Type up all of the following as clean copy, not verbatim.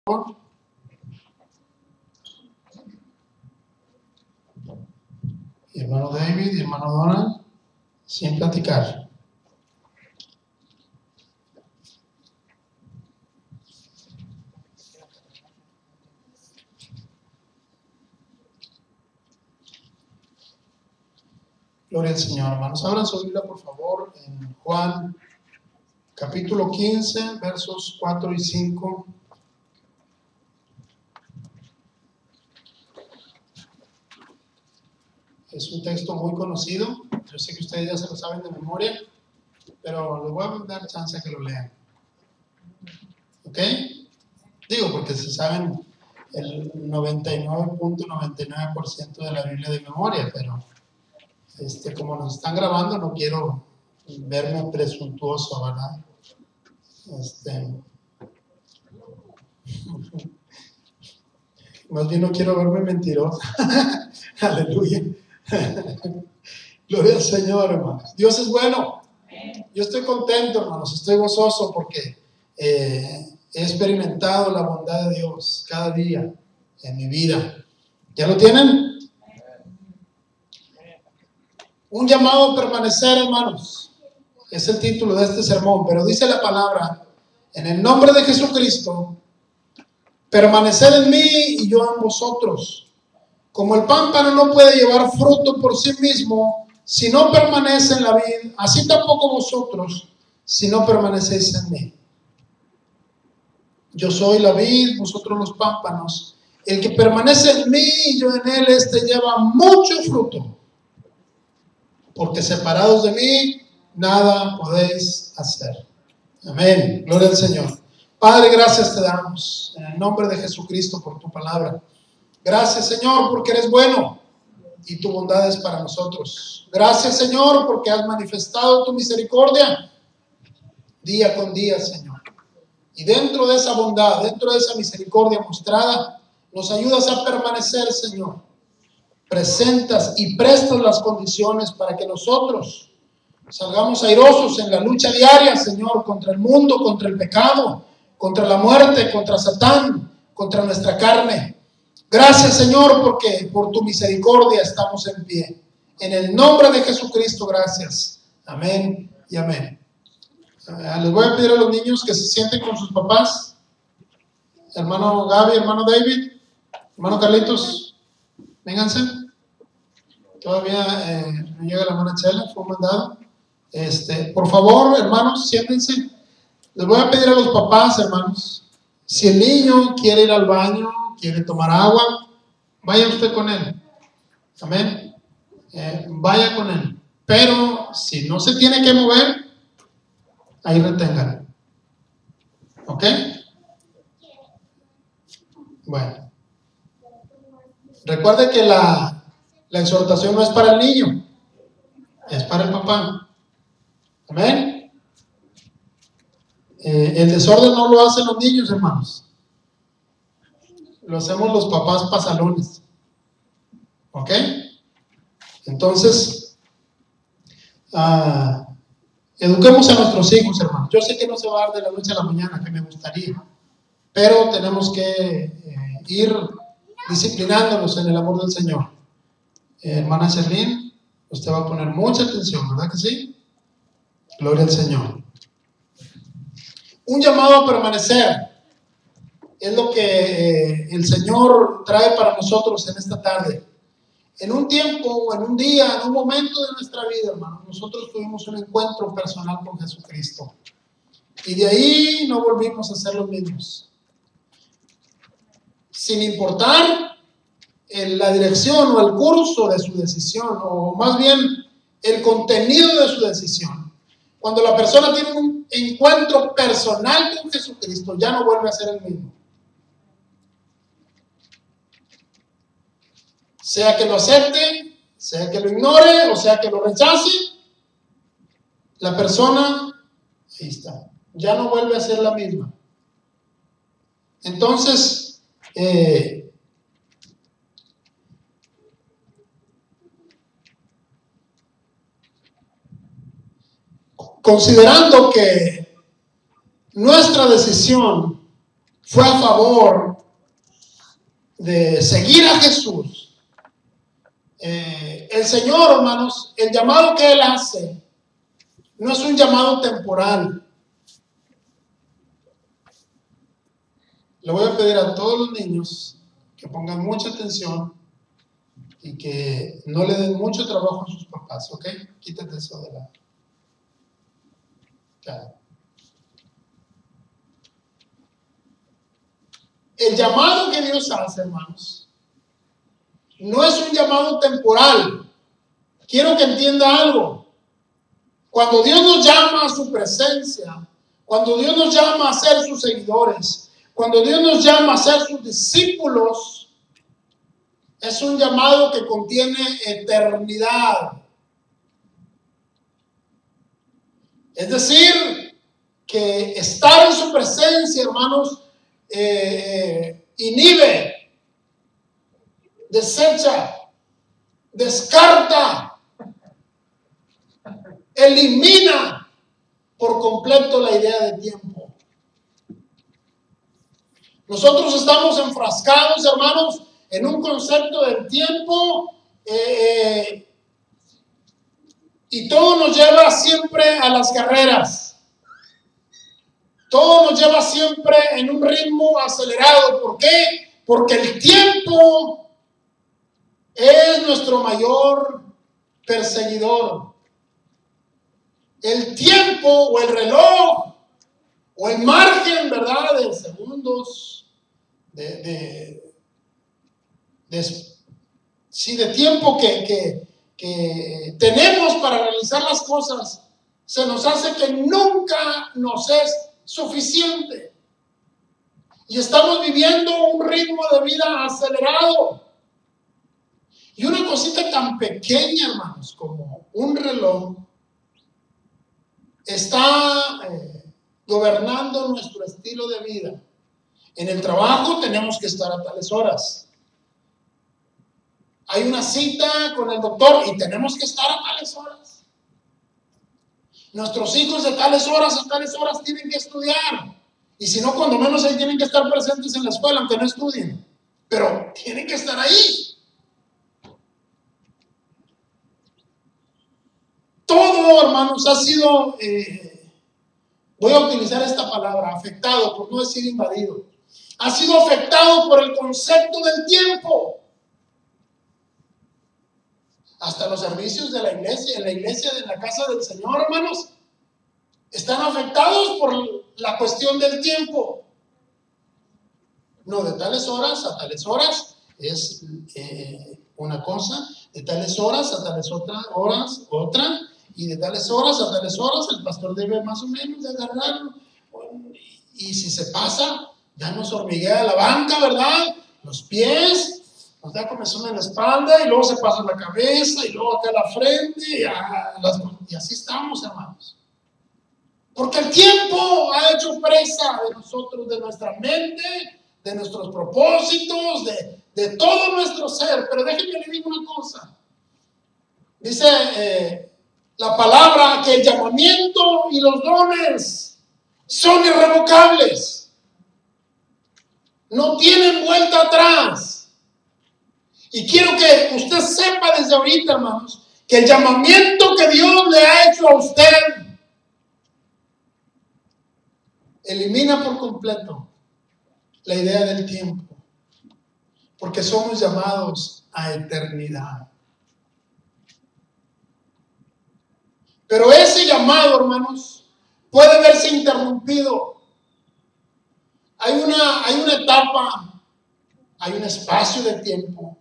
Y hermano David y hermano Donald, sin platicar. Gloria al Señor, hermanos. Abran su Biblia, por favor, en Juan, capítulo 15, versos 4 y 5. Es un texto muy conocido. Yo sé que ustedes ya se lo saben de memoria, pero les voy a dar chance a que lo lean. ¿Ok? Digo, porque se saben el 99.99% de la Biblia de memoria, pero como nos están grabando, no quiero verme presuntuoso, ¿verdad? Más bien no quiero verme mentiroso. Aleluya. Gloria al Señor, hermanos. Dios es bueno. Yo estoy contento, hermanos. Estoy gozoso porque he experimentado la bondad de Dios cada día en mi vida. ¿Ya lo tienen? Un llamado a permanecer, hermanos. Es el título de este sermón, pero dice la palabra: en el nombre de Jesucristo, permaneced en mí y yo en vosotros. Como el pámpano no puede llevar fruto por sí mismo si no permanece en la vid, así tampoco vosotros si no permanecéis en mí. Yo soy la vid, vosotros los pámpanos. El que permanece en mí y yo en él, lleva mucho fruto, porque separados de mí nada podéis hacer. Amén. Gloria al Señor. Padre, gracias te damos en el nombre de Jesucristo por tu palabra. Gracias, Señor, porque eres bueno y tu bondad es para nosotros. Gracias, Señor, porque has manifestado tu misericordia día con día, Señor. Y dentro de esa bondad, dentro de esa misericordia mostrada, nos ayudas a permanecer, Señor. Presentas y prestas las condiciones para que nosotros salgamos airosos en la lucha diaria, Señor, contra el mundo, contra el pecado, contra la muerte, contra Satán, contra nuestra carne. Gracias, Señor, porque por tu misericordia estamos en pie. En el nombre de Jesucristo, gracias. Amén y amén. Les voy a pedir a los niños que se sienten con sus papás. Hermano Gaby, hermano David, hermano Carlitos, vénganse. Todavía no llega la hermana Chela, fue mandado. Por favor, hermanos, siéntense. Les voy a pedir a los papás, hermanos, si el niño quiere ir al baño, quiere tomar agua, vaya usted con él. Amén. Vaya con él. Pero si no se tiene que mover, ahí reténgalo. ¿Ok? Bueno. Recuerde que la exhortación no es para el niño, es para el papá. Amén. El desorden no lo hacen los niños, hermanos. Lo hacemos los papás pasalones. ¿Ok? Entonces, eduquemos a nuestros hijos, hermanos. Yo sé que no se va a dar de la noche a la mañana, que me gustaría, pero tenemos que ir disciplinándonos en el amor del Señor. Hermana Sherlyn, usted va a poner mucha atención, ¿verdad que sí? Gloria al Señor. Un llamado a permanecer es lo que el Señor trae para nosotros en esta tarde. En un tiempo, en un día, en un momento de nuestra vida, hermano, nosotros tuvimos un encuentro personal con Jesucristo. Y de ahí no volvimos a ser los mismos. Sin importar la dirección o el curso de su decisión, o más bien el contenido de su decisión. Cuando la persona tiene un encuentro personal con Jesucristo, ya no vuelve a ser el mismo. Sea que lo acepte, sea que lo ignore, o sea que lo rechace, la persona, ahí está, ya no vuelve a ser la misma. Entonces, considerando que nuestra decisión fue a favor de seguir a Jesús, el Señor, hermanos, el llamado que Él hace no es un llamado temporal. Le voy a pedir a todos los niños que pongan mucha atención y que no le den mucho trabajo a sus papás, ¿ok? Quítate eso de la... Claro. El llamado que Dios hace, hermanos, no es un llamado temporal. Quiero que entienda algo. Cuando Dios nos llama a su presencia, cuando Dios nos llama a ser sus seguidores, cuando Dios nos llama a ser sus discípulos, es un llamado que contiene eternidad. Es decir, que estar en su presencia, hermanos, inhibe, desecha, descarta, elimina por completo la idea de tiempo. Nosotros estamos enfrascados, hermanos, en un concepto del tiempo y todo nos lleva siempre a las carreras. Todo nos lleva siempre en un ritmo acelerado. ¿Por qué? Porque el tiempo es nuestro mayor perseguidor. El tiempo o el reloj o el margen, ¿verdad?, de segundos, de tiempo que tenemos para realizar las cosas, se nos hace que nunca nos es suficiente. Y estamos viviendo un ritmo de vida acelerado. Y una cosita tan pequeña, hermanos, como un reloj, está gobernando nuestro estilo de vida. En el trabajo tenemos que estar a tales horas. Hay una cita con el doctor y tenemos que estar a tales horas. Nuestros hijos de tales horas a tales horas tienen que estudiar. Y si no, cuando menos ahí tienen que estar presentes en la escuela, aunque no estudien. Pero tienen que estar ahí. Todo, hermanos, ha sido, voy a utilizar esta palabra, afectado, por no decir invadido. Ha sido afectado por el concepto del tiempo. Hasta los servicios de la iglesia, en la casa del Señor, hermanos, están afectados por la cuestión del tiempo. No, de tales horas a tales horas es una cosa, de tales horas a tales horas otra, y de tales horas a tales horas el pastor debe más o menos de agarrarlo. Y si se pasa, ya nos hormiguea la banca, ¿verdad? Los pies, nos da comezón en la espalda, y luego se pasa la cabeza, y luego acá la frente, y así estamos, hermanos. Porque el tiempo ha hecho presa de nosotros, de nuestra mente, de nuestros propósitos, de todo nuestro ser. Pero déjenme le digo una cosa. Dice la palabra que el llamamiento y los dones son irrevocables. No tienen vuelta atrás. Y quiero que usted sepa desde ahorita, hermanos, que el llamamiento que Dios le ha hecho a usted elimina por completo la idea del tiempo, porque somos llamados a eternidad. Pero ese llamado, hermanos, puede verse interrumpido. Hay una etapa, hay un espacio de tiempo,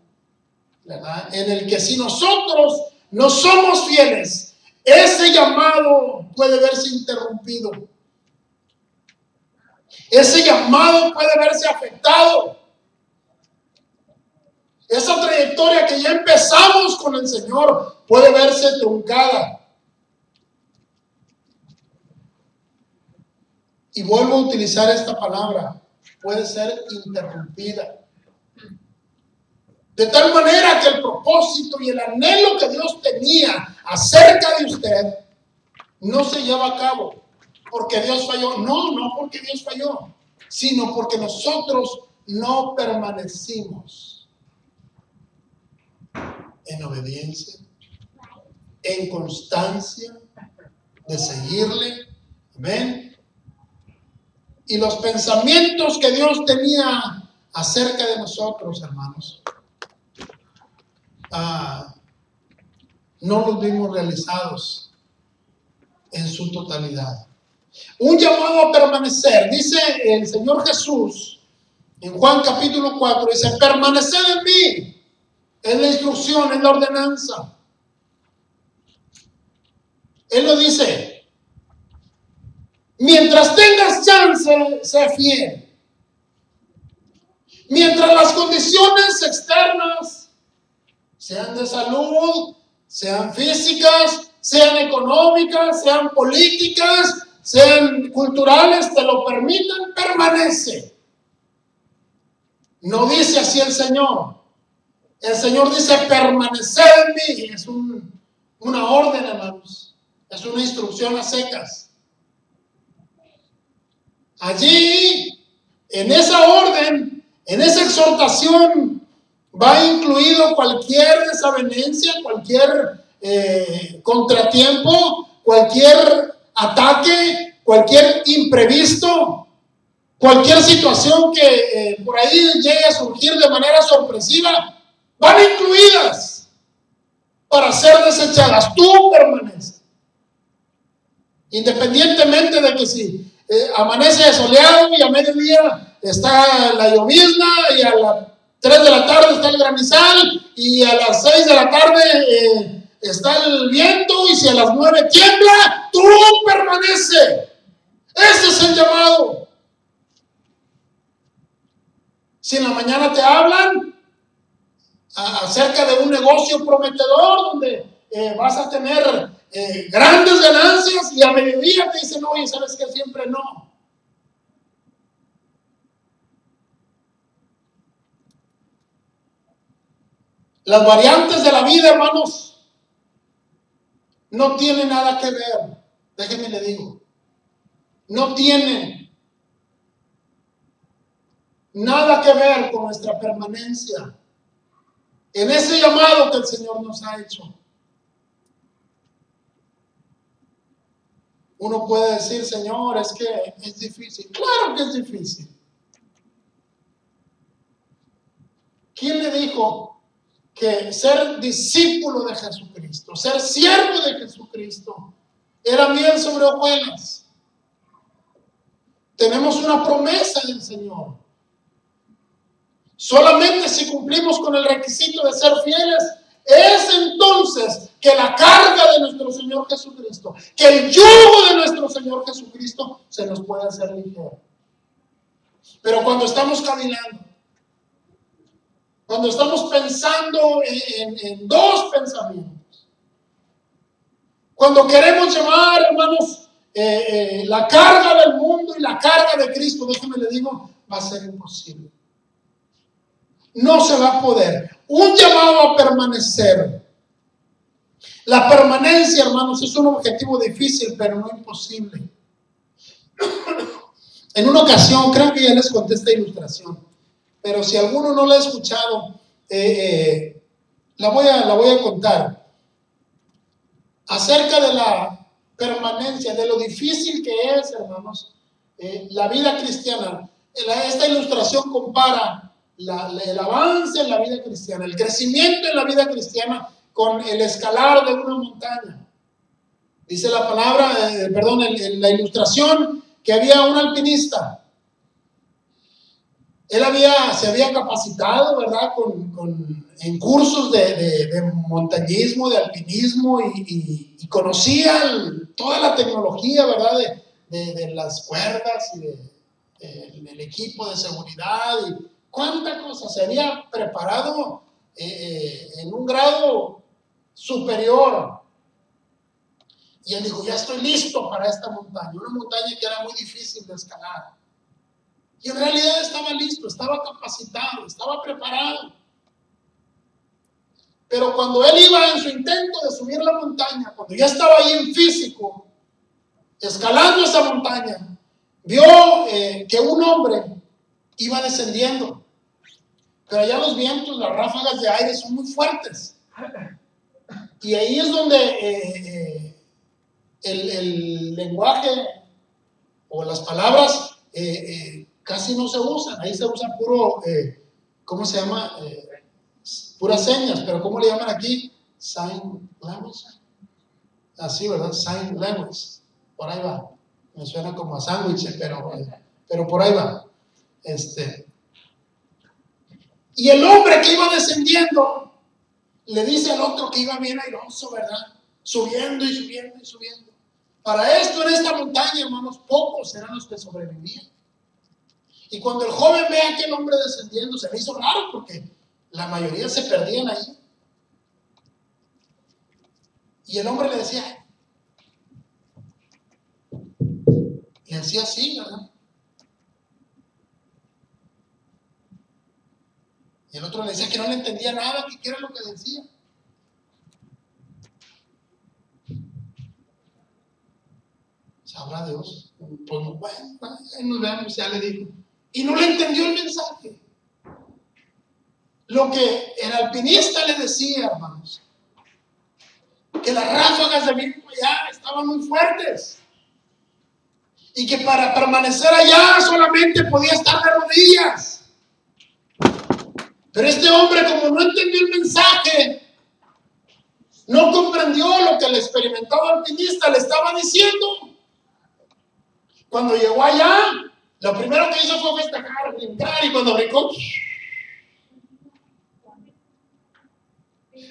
¿verdad?, en el que si nosotros no somos fieles, ese llamado puede verse interrumpido. Ese llamado puede verse afectado. Esa trayectoria que ya empezamos con el Señor puede verse truncada. Y vuelvo a utilizar esta palabra, puede ser interrumpida. De tal manera que el propósito y el anhelo que Dios tenía acerca de usted no se lleva a cabo porque Dios falló. No porque Dios falló. sino porque nosotros no permanecimos en obediencia, en constancia de seguirle. Amén. Y los pensamientos que Dios tenía acerca de nosotros, hermanos, no los vimos realizados en su totalidad. Un llamado a permanecer, dice el Señor Jesús en Juan capítulo 4, dice: permaneced en mí. Es la instrucción, es la ordenanza. Él lo dice: mientras tengas chance, sé fiel. Mientras las condiciones externas, sean de salud, sean físicas, sean económicas, sean políticas, sean culturales, te lo permitan, permanece. No dice así el Señor. El Señor dice: permanecer en mí. Es una orden, hermanos. Es una instrucción a secas. Allí, en esa orden, en esa exhortación, va incluido cualquier desavenencia, cualquier contratiempo, cualquier ataque, cualquier imprevisto, cualquier situación que por ahí llegue a surgir de manera sorpresiva, van incluidas para ser desechadas. Tú permaneces. Independientemente de que si amanece soleado y a mediodía está la llovizna y a las 3 de la tarde está el granizal y a las 6 de la tarde está el viento y si a las 9 tiembla, tú permanece. Ese es el llamado. Si en la mañana te hablan acerca de un negocio prometedor donde vas a tener grandes ganancias y a mediodía te dicen: oye, ¿sabes qué? Siempre no. Las variantes de la vida, hermanos, no tienen nada que ver. Déjenme le digo. No tienen nada que ver con nuestra permanencia en ese llamado que el Señor nos ha hecho. Uno puede decir: Señor, es que es difícil. Claro que es difícil. ¿Quién le dijo que ser discípulo de Jesucristo, ser siervo de Jesucristo, era miel sobre hojuelas? Tenemos una promesa del Señor. Solamente si cumplimos con el requisito de ser fieles, es entonces que la carga de nuestro Señor Jesucristo, que el yugo de nuestro Señor Jesucristo se nos puede hacer ligero. Pero cuando estamos caminando, cuando estamos pensando en dos pensamientos, cuando queremos llevar, hermanos, la carga del mundo y la carga de Cristo, déjeme le digo, va a ser imposible. No se va a poder. Un llamado a permanecer. La permanencia, hermanos, es un objetivo difícil, pero no imposible. En una ocasión, creo que ya les conté esta ilustración, pero si alguno no la ha escuchado, la voy a contar. Acerca de la permanencia, de lo difícil que es, hermanos, la vida cristiana. Esta ilustración compara el avance en la vida cristiana, el crecimiento en la vida cristiana con el escalar de una montaña. Dice la palabra, en la ilustración, que había un alpinista. Él se había capacitado, ¿verdad?, en cursos de montañismo, de alpinismo, y conocía toda la tecnología, ¿verdad?, de las cuerdas y del equipo de seguridad y cuánta cosa. Se había preparado en un grado superior. Y él dijo: ya estoy listo para esta montaña, una montaña que era muy difícil de escalar. Y en realidad estaba listo, estaba capacitado, estaba preparado. Pero cuando él iba en su intento de subir la montaña, cuando ya estaba ahí en físico, escalando esa montaña, vio que un hombre iba descendiendo, pero allá los vientos, las ráfagas de aire son muy fuertes, y ahí es donde el lenguaje o las palabras casi no se usan. Ahí se usa puro, ¿cómo se llama? Puras señas, pero ¿cómo le llaman aquí? Sign language. Así, ¿verdad? Sign language. Por ahí va. Me suena como a sándwich, pero por ahí va. Y el hombre que iba descendiendo le dice al otro que iba bien airoso, ¿verdad? Subiendo y subiendo y subiendo. Para esto, en esta montaña, hermanos, pocos eran los que sobrevivían. Y cuando el joven ve a aquel hombre descendiendo, se le hizo raro porque la mayoría se perdían ahí. Y el hombre le decía así, ¿verdad? Y el otro le decía que no le entendía nada, que qué era lo que decía. Sabrá Dios. Pues bueno, ahí nos vemos, ya le dijo. Y no le entendió el mensaje. Lo que el alpinista le decía, hermanos, que las ráfagas de viento allá estaban muy fuertes y que para permanecer allá solamente podía estar de rodillas. Pero este hombre, como no entendió el mensaje, no comprendió lo que el experimentado alpinista le estaba diciendo. Cuando llegó allá, lo primero que hizo fue festejar, brincar, y cuando brincó,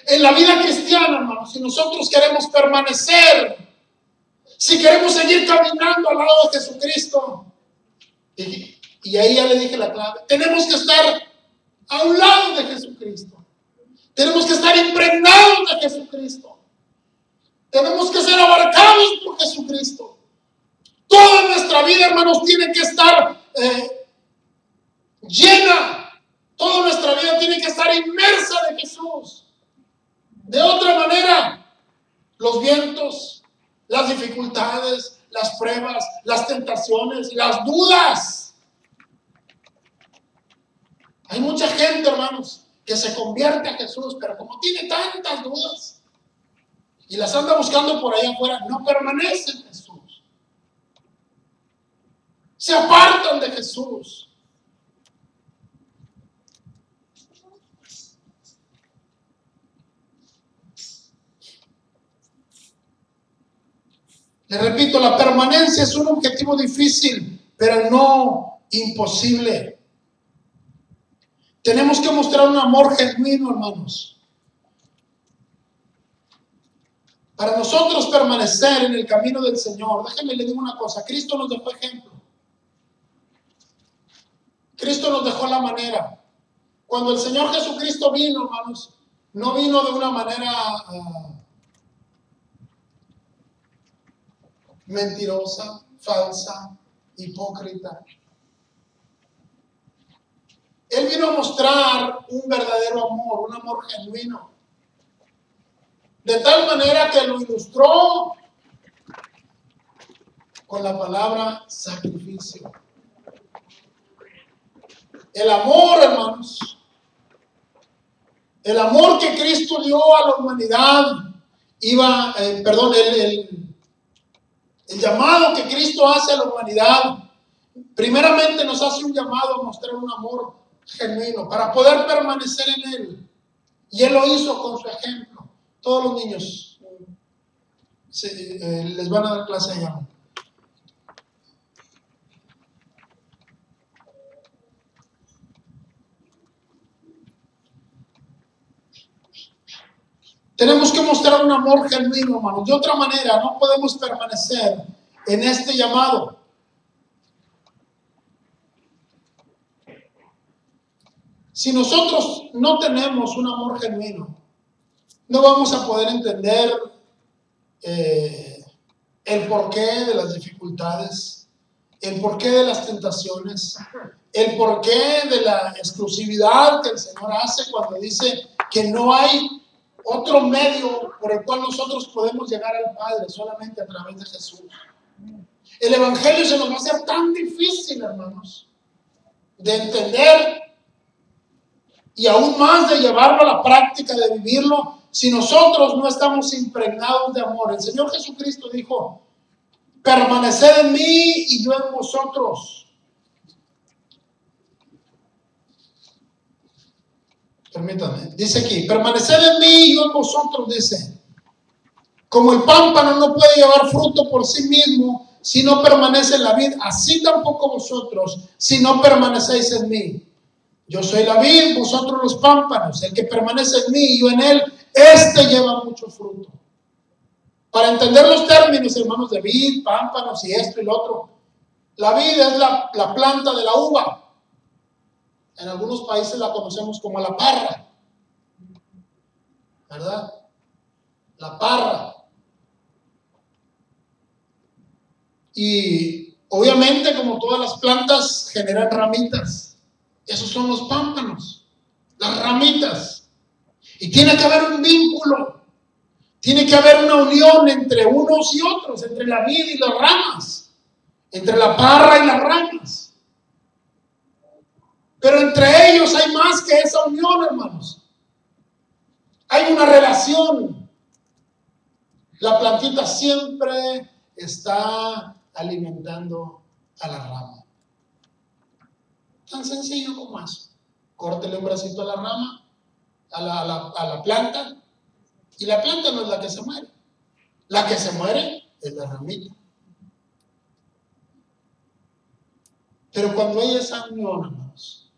en la vida cristiana, hermanos, si nosotros queremos permanecer, si queremos seguir caminando al lado de Jesucristo, y ahí ya le dije la clave, tenemos que estar a un lado de Jesucristo, tenemos que estar impregnados de Jesucristo, tenemos que ser abarcados por Jesucristo. Toda nuestra vida, hermanos, tiene que estar llena, toda nuestra vida tiene que estar inmersa de Jesús. De otra manera, los vientos, las dificultades, las pruebas, las tentaciones, las dudas. Hay mucha gente, hermanos, que se convierte a Jesús, pero como tiene tantas dudas y las anda buscando por allá afuera, no permanece en Jesús. Se apartan de Jesús. Les repito, la permanencia es un objetivo difícil, pero no imposible. Tenemos que mostrar un amor genuino, hermanos. Para nosotros permanecer en el camino del Señor, déjenme le digo una cosa, Cristo nos dejó ejemplo. Cristo nos dejó la manera. Cuando el Señor Jesucristo vino, hermanos, no vino de una manera mentirosa, falsa, hipócrita. Él vino a mostrar un verdadero amor, un amor genuino. De tal manera que lo ilustró con la palabra sacrificio. El amor, hermanos, el amor que Cristo dio a la humanidad, el llamado que Cristo hace a la humanidad, primeramente nos hace un llamado a mostrar un amor genuino para poder permanecer en Él. Y Él lo hizo con su ejemplo. Todos los niños les van a dar clase allá. Tenemos que mostrar un amor genuino, hermanos. De otra manera, no podemos permanecer en este llamado. Si nosotros no tenemos un amor genuino, no vamos a poder entender el porqué de las dificultades, el porqué de las tentaciones, el porqué de la exclusividad que el Señor hace cuando dice que no hay otro medio por el cual nosotros podemos llegar al Padre, solamente a través de Jesús. El evangelio se nos va a hacer tan difícil, hermanos, de entender y aún más de llevarlo a la práctica, de vivirlo, si nosotros no estamos impregnados de amor. El Señor Jesucristo dijo: permaneced en mí y yo en vosotros. Permítanme, dice aquí: permaneced en mí y yo en vosotros, dice. Como el pámpano no puede llevar fruto por sí mismo si no permanece en la vid, así tampoco vosotros si no permanecéis en mí. Yo soy la vid, vosotros los pámpanos. El que permanece en mí y yo en él, este lleva mucho fruto. Para entender los términos, hermanos, de vid, pámpanos y esto y lo otro, la vid es la planta de la uva. En algunos países la conocemos como la parra, ¿verdad? La parra. Y obviamente, como todas las plantas, generan ramitas. Esos son los pámpanos, las ramitas. Y tiene que haber un vínculo, tiene que haber una unión entre unos y otros, entre la vid y las ramas, entre la parra y las ramas. Pero entre ellos hay más que esa unión, hermanos. Hay una relación. La plantita siempre está alimentando a la rama. Tan sencillo como eso. Córtele un bracito a la rama, a la planta, y la planta no es la que se muere. La que se muere es la ramita. Pero cuando hay esa unión, hermanos,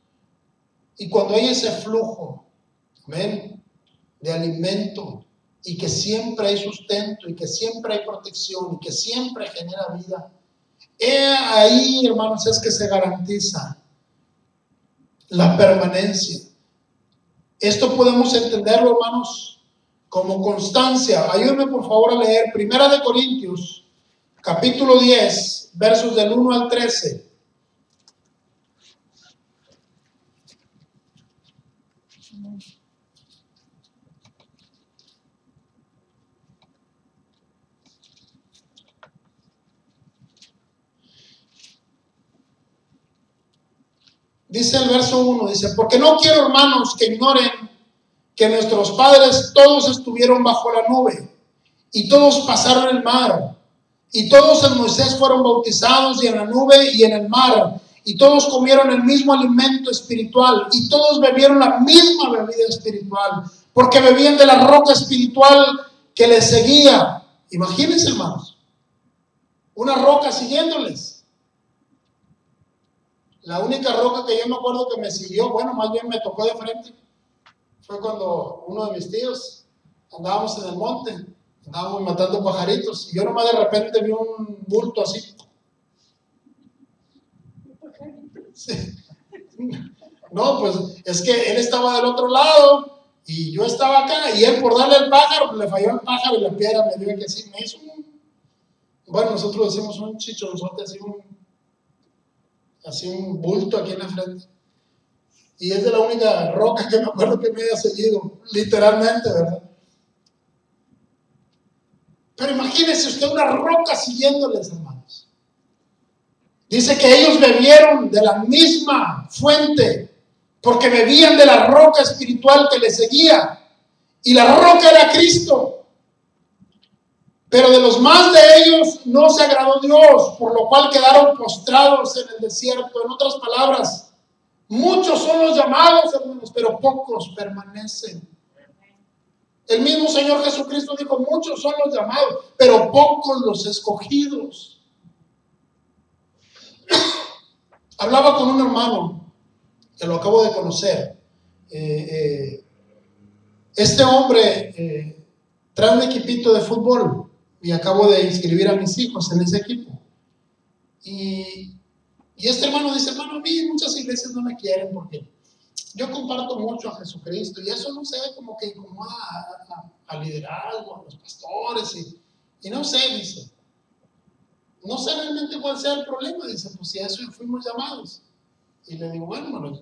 y cuando hay ese flujo, amén, de alimento, y que siempre hay sustento, y que siempre hay protección, y que siempre genera vida, ahí, hermanos, es que se garantiza la permanencia. Esto podemos entenderlo, hermanos, como constancia. Ayúdenme por favor a leer 1 Corintios, capítulo 10, versos del 1 al 13. Dice el verso 1, dice: porque no quiero, hermanos, que ignoren que nuestros padres todos estuvieron bajo la nube, y todos pasaron el mar, y todos en Moisés fueron bautizados, y en la nube y en el mar, y todos comieron el mismo alimento espiritual, y todos bebieron la misma bebida espiritual, porque bebían de la roca espiritual que les seguía. Imagínense, hermanos, una roca siguiéndoles. La única roca que yo me acuerdo que me siguió, bueno, más bien me tocó de frente, fue cuando uno de mis tíos, andábamos en el monte, andábamos matando pajaritos, y yo nomás de repente vi un bulto así. Sí. No, pues es que él estaba del otro lado y yo estaba acá, y él, por darle el pájaro, pues le falló el pájaro y la piedra me dio que sí, me hizo bueno, nosotros decimos un chichonzote, así un bulto aquí en la frente. Y es de la única roca que me acuerdo que me haya seguido, literalmente, ¿verdad? Pero imagínense usted una roca siguiéndoles, hermanos. Dice que ellos bebieron de la misma fuente, porque bebían de la roca espiritual que les seguía, y la roca era Cristo. Pero de los más de ellos no se agradó Dios, por lo cual quedaron postrados en el desierto. En otras palabras, muchos son los llamados, hermanos, pero pocos permanecen. El mismo Señor Jesucristo dijo: muchos son los llamados, pero pocos los escogidos. Hablaba con un hermano que lo acabo de conocer. Este hombre trae un equipito de fútbol y acabo de inscribir a mis hijos en ese equipo. Y este hermano dice: hermano, a mí muchas iglesias no me quieren porque yo comparto mucho a Jesucristo, y eso, no sé, como que incomoda al liderazgo, a los pastores, y no sé, dice, no sé realmente cuál sea el problema. Dice: pues si a eso fuimos llamados. Y le digo: bueno, hermano,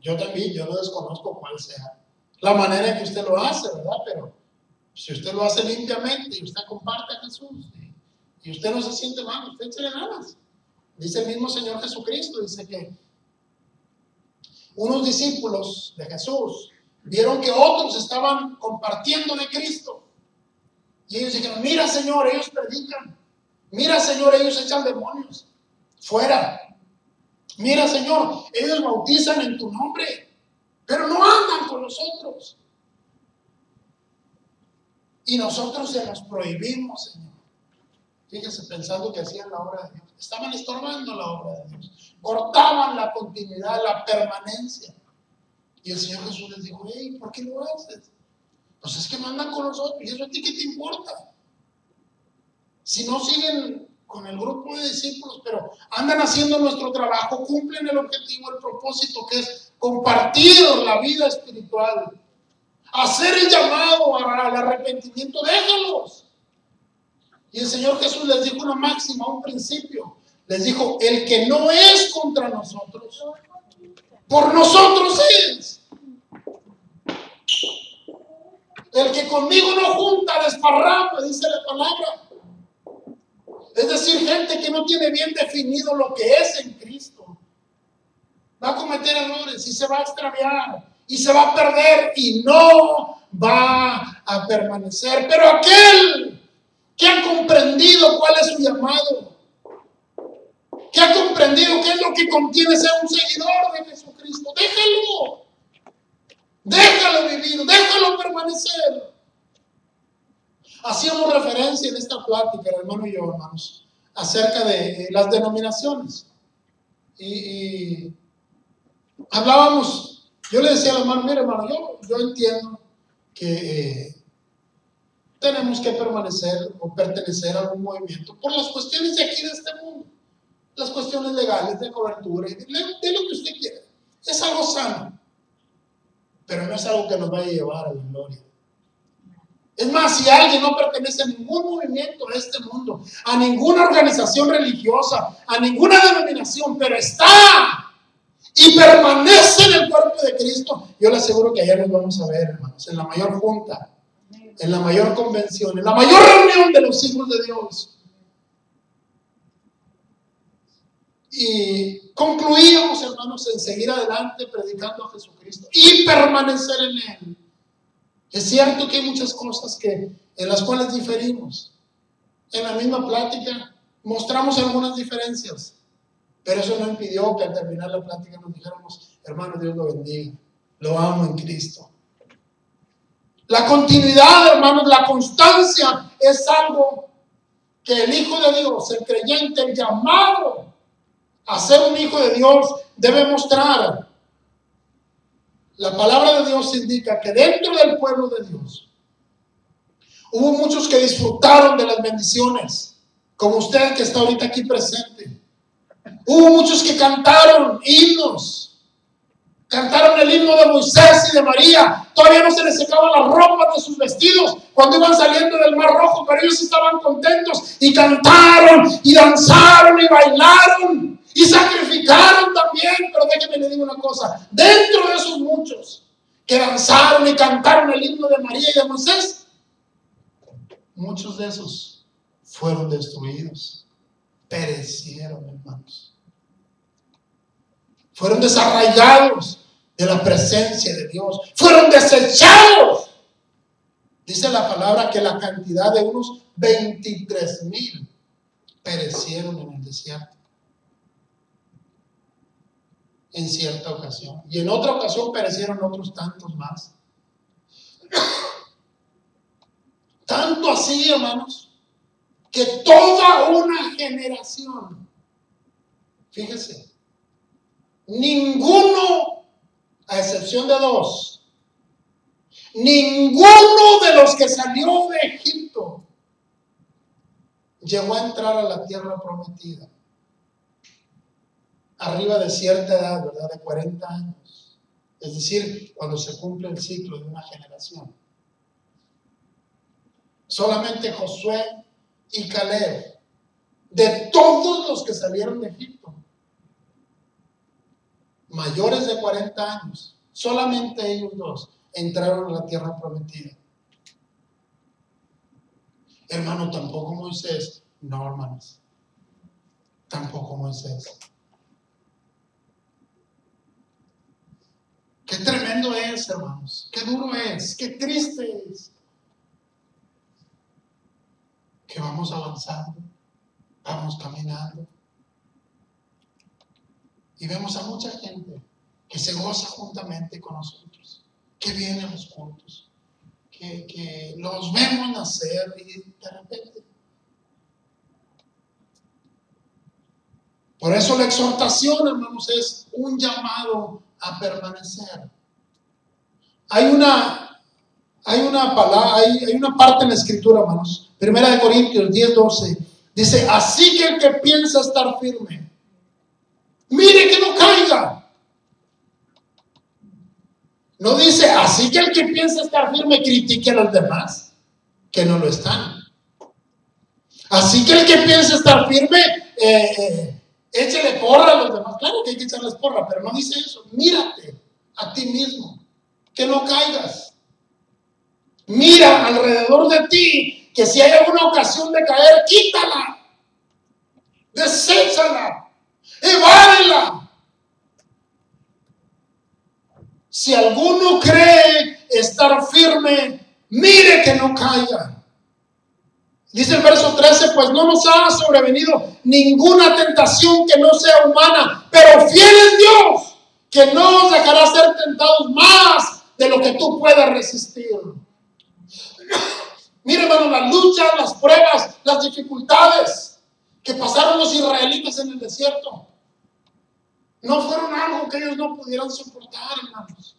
yo también, yo no desconozco cuál sea la manera en que usted lo hace, ¿verdad? Pero si usted lo hace limpiamente y usted comparte a Jesús Y usted no se siente mal, usted échale ganas. Dice el mismo Señor Jesucristo, dice que unos discípulos de Jesús vieron que otros estaban compartiendo de Cristo. Y ellos dijeron, mira Señor, ellos predican. Mira Señor, ellos echan demonios. Fuera. Mira Señor, ellos bautizan en tu nombre. Pero no andan con nosotros. Y nosotros se los prohibimos, Señor. Fíjese, pensando que hacían la obra de Dios. Estaban estorbando la obra de Dios. Cortaban la continuidad, la permanencia. Y el Señor Jesús les dijo, hey, ¿por qué lo haces? Pues es que no andan con nosotros. ¿Y eso a ti qué te importa? Si no siguen con el grupo de discípulos, pero andan haciendo nuestro trabajo, cumplen el objetivo, el propósito, que es compartir la vida espiritual, hacer el llamado al arrepentimiento, déjalos. Y el Señor Jesús les dijo una máxima, un principio. Les dijo, el que no es contra nosotros, por nosotros es. El que conmigo no junta, desparrama, dice la palabra. Es decir, gente que no tiene bien definido lo que es en Cristo. Va a cometer errores y se va a extraviar y se va a perder y no va a permanecer. Pero aquel que ha comprendido cuál es su llamado, que ha comprendido qué es lo que contiene ser un seguidor de Jesucristo, déjalo vivir, déjalo permanecer. Hacíamos referencia en esta plática, el hermano y yo, hermanos, acerca de las denominaciones. Y hablábamos, yo le decía al hermano, mire hermano, yo entiendo que tenemos que permanecer o pertenecer a algún movimiento por las cuestiones de aquí de este mundo, las cuestiones legales, de cobertura, de lo que usted quiera. Es algo sano, pero no es algo que nos vaya a llevar a la gloria. Es más, si alguien no pertenece a ningún movimiento de este mundo, a ninguna organización religiosa, a ninguna denominación, pero está y permanece en el cuerpo de Cristo, yo le aseguro que allá nos vamos a ver, hermanos, en la mayor junta, en la mayor convención, en la mayor reunión de los hijos de Dios. Y concluíamos, hermanos, en seguir adelante predicando a Jesucristo y permanecer en Él. Es cierto que hay muchas cosas en las cuales diferimos. En la misma plática mostramos algunas diferencias, pero eso no impidió que al terminar la plática nos dijéramos, hermano, Dios lo bendiga, lo amo en Cristo. La continuidad, hermanos, la constancia es algo que el Hijo de Dios, el creyente, el llamado a ser un hijo de Dios, debe mostrar. La palabra de Dios indica que dentro del pueblo de Dios hubo muchos que disfrutaron de las bendiciones, como usted que está ahorita aquí presente. Hubo muchos que cantaron himnos, cantaron el himno de Moisés y de María. Todavía no se les secaban las ropas de sus vestidos cuando iban saliendo del Mar Rojo, pero ellos estaban contentos y cantaron y danzaron y bailaron. Y sacrificaron también, pero déjeme le digo una cosa, dentro de esos muchos que danzaron y cantaron el himno de María y de Moisés, muchos de esos fueron destruidos, perecieron, hermanos. Fueron desarraigados de la presencia de Dios, fueron desechados. Dice la palabra que la cantidad de unos 23,000 perecieron en el desierto. En cierta ocasión. Y en otra ocasión perecieron otros tantos más. Tanto así, hermanos, que toda una generación, fíjese, ninguno, a excepción de dos, ninguno de los que salió de Egipto llegó a entrar a la tierra prometida. Arriba de cierta edad, ¿verdad? De 40 años. Es decir, cuando se cumple el ciclo de una generación. Solamente Josué y Caleb, de todos los que salieron de Egipto, mayores de 40 años, solamente ellos dos entraron a la tierra prometida. Hermano, tampoco Moisés No, hermanos. Tampoco Moisés. Qué tremendo es, hermanos. Qué duro es. Qué triste es. Que vamos avanzando. Vamos caminando. Y vemos a mucha gente que se goza juntamente con nosotros. Que viene a los cultos. Que los vemos nacer y de repente. Por eso la exhortación, hermanos, es un llamado a permanecer. Hay una palabra, hay una parte en la escritura, hermanos. 1 Corintios 10:12. Dice, así que el que piensa estar firme, mire que no caiga. No dice, así que el que piensa estar firme critique a los demás, que no lo están. Así que el que piensa estar firme, échale porra a los demás. Claro que hay que echarles porra, pero no dice eso. Mírate a ti mismo, que no caigas. Mira alrededor de ti, que si hay alguna ocasión de caer, quítala, deséchala, evádela. Si alguno cree estar firme, mire que no caiga. Dice el verso 13, pues no nos ha sobrevenido ninguna tentación que no sea humana, pero fiel es Dios, que no os dejará ser tentados más de lo que tú puedas resistir. Mire, hermano, las luchas, las pruebas, las dificultades que pasaron los israelitas en el desierto no fueron algo que ellos no pudieran soportar, hermanos.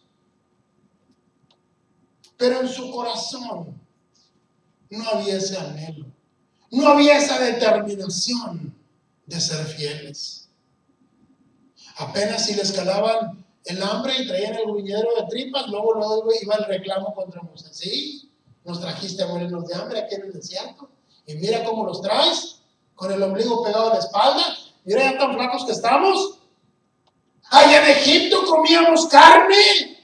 Pero en su corazón no había ese anhelo, no había esa determinación de ser fieles. Apenas si les calaban el hambre y traían el gruñero de tripas, luego iba el reclamo contra Moisés. Sí, nos trajiste a morirnos de hambre aquí en el desierto, y mira cómo los traes, con el ombligo pegado a la espalda, mira ya tan flacos que estamos. Allá en Egipto comíamos carne,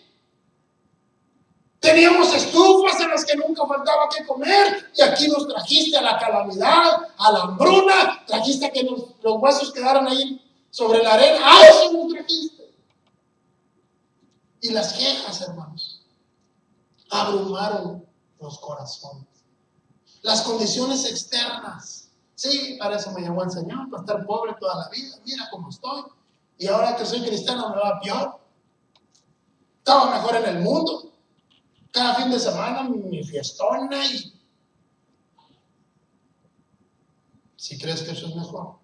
teníamos estufas en las que nunca faltaba que comer, y aquí nos trajiste a la calamidad, a la hambruna, trajiste a que los huesos quedaran ahí sobre la arena. ¡Ah, eso nos trajiste! Y las quejas, hermanos, abrumaron los corazones. Las condiciones externas. Sí, para eso me llamó el Señor, para estar pobre toda la vida. Mira cómo estoy. Y ahora que soy cristiano me va peor. Estaba mejor en el mundo. Cada fin de semana mi fiestona y... Si crees que eso es mejor,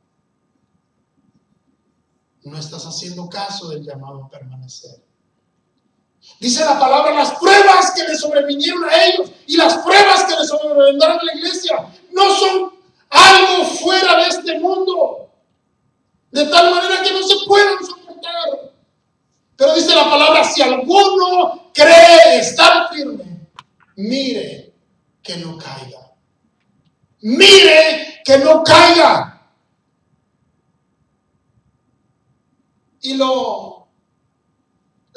no estás haciendo caso del llamado a permanecer. Dice la palabra, las pruebas que le sobrevinieron a ellos y las pruebas que le sobrevendrán a la iglesia no son algo fuera de este mundo, de tal manera que no se puedan soportar. Pero dice la palabra, si alguno cree estar firme, mire que no caiga. Mire que no caiga. Y lo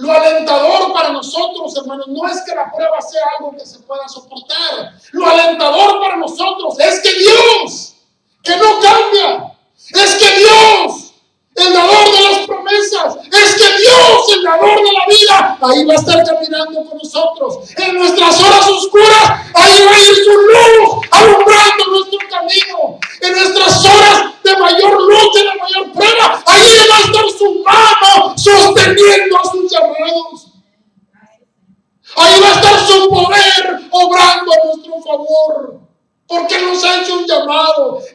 alentador para nosotros, hermanos, no es que la prueba sea algo que se pueda soportar. Lo alentador para nosotros es que Dios, que no cambia, es que Dios, el dador de las promesas, es que Dios, el dador de la vida, ahí va a estar caminando con nosotros. En nuestras horas oscuras, ahí va a ir su luz alumbrando nuestro camino. En nuestras horas de mayor lucha, de mayor prueba, ahí va a estar su mano sosteniendo a sus llamados. Ahí va a estar su poder obrando a nuestro favor. Porque nos ha hecho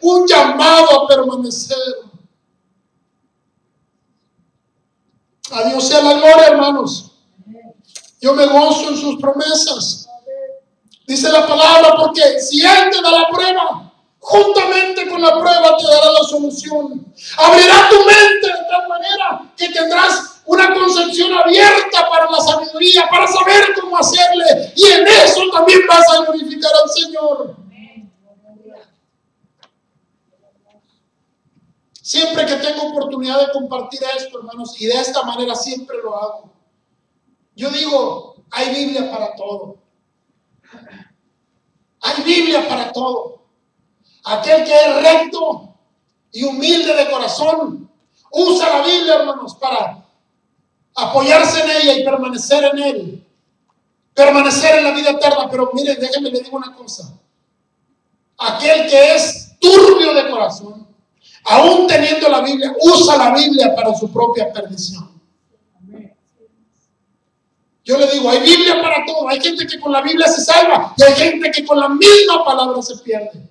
un llamado a permanecer. A Dios sea la gloria, hermanos. Yo me gozo en sus promesas. Dice la palabra, porque si Él te da la prueba, juntamente con la prueba te dará la solución. Abrirá tu mente de tal manera que tendrás una concepción abierta para la sabiduría, para saber cómo hacerle. Y en eso también vas a glorificar al Señor. Siempre que tengo oportunidad de compartir esto, hermanos, y de esta manera siempre lo hago. Yo digo, hay Biblia para todo. Hay Biblia para todo. aquel que es recto y humilde de corazón, usa la Biblia, hermanos, para apoyarse en ella y permanecer en él, permanecer en la vida eterna. Pero miren, déjenme le digo una cosa: aquel que es turbio de corazón, aún teniendo la Biblia, usa la Biblia para su propia perdición. Yo le digo, hay Biblia para todo. Hay gente que con la Biblia se salva y hay gente que con la misma palabra se pierde.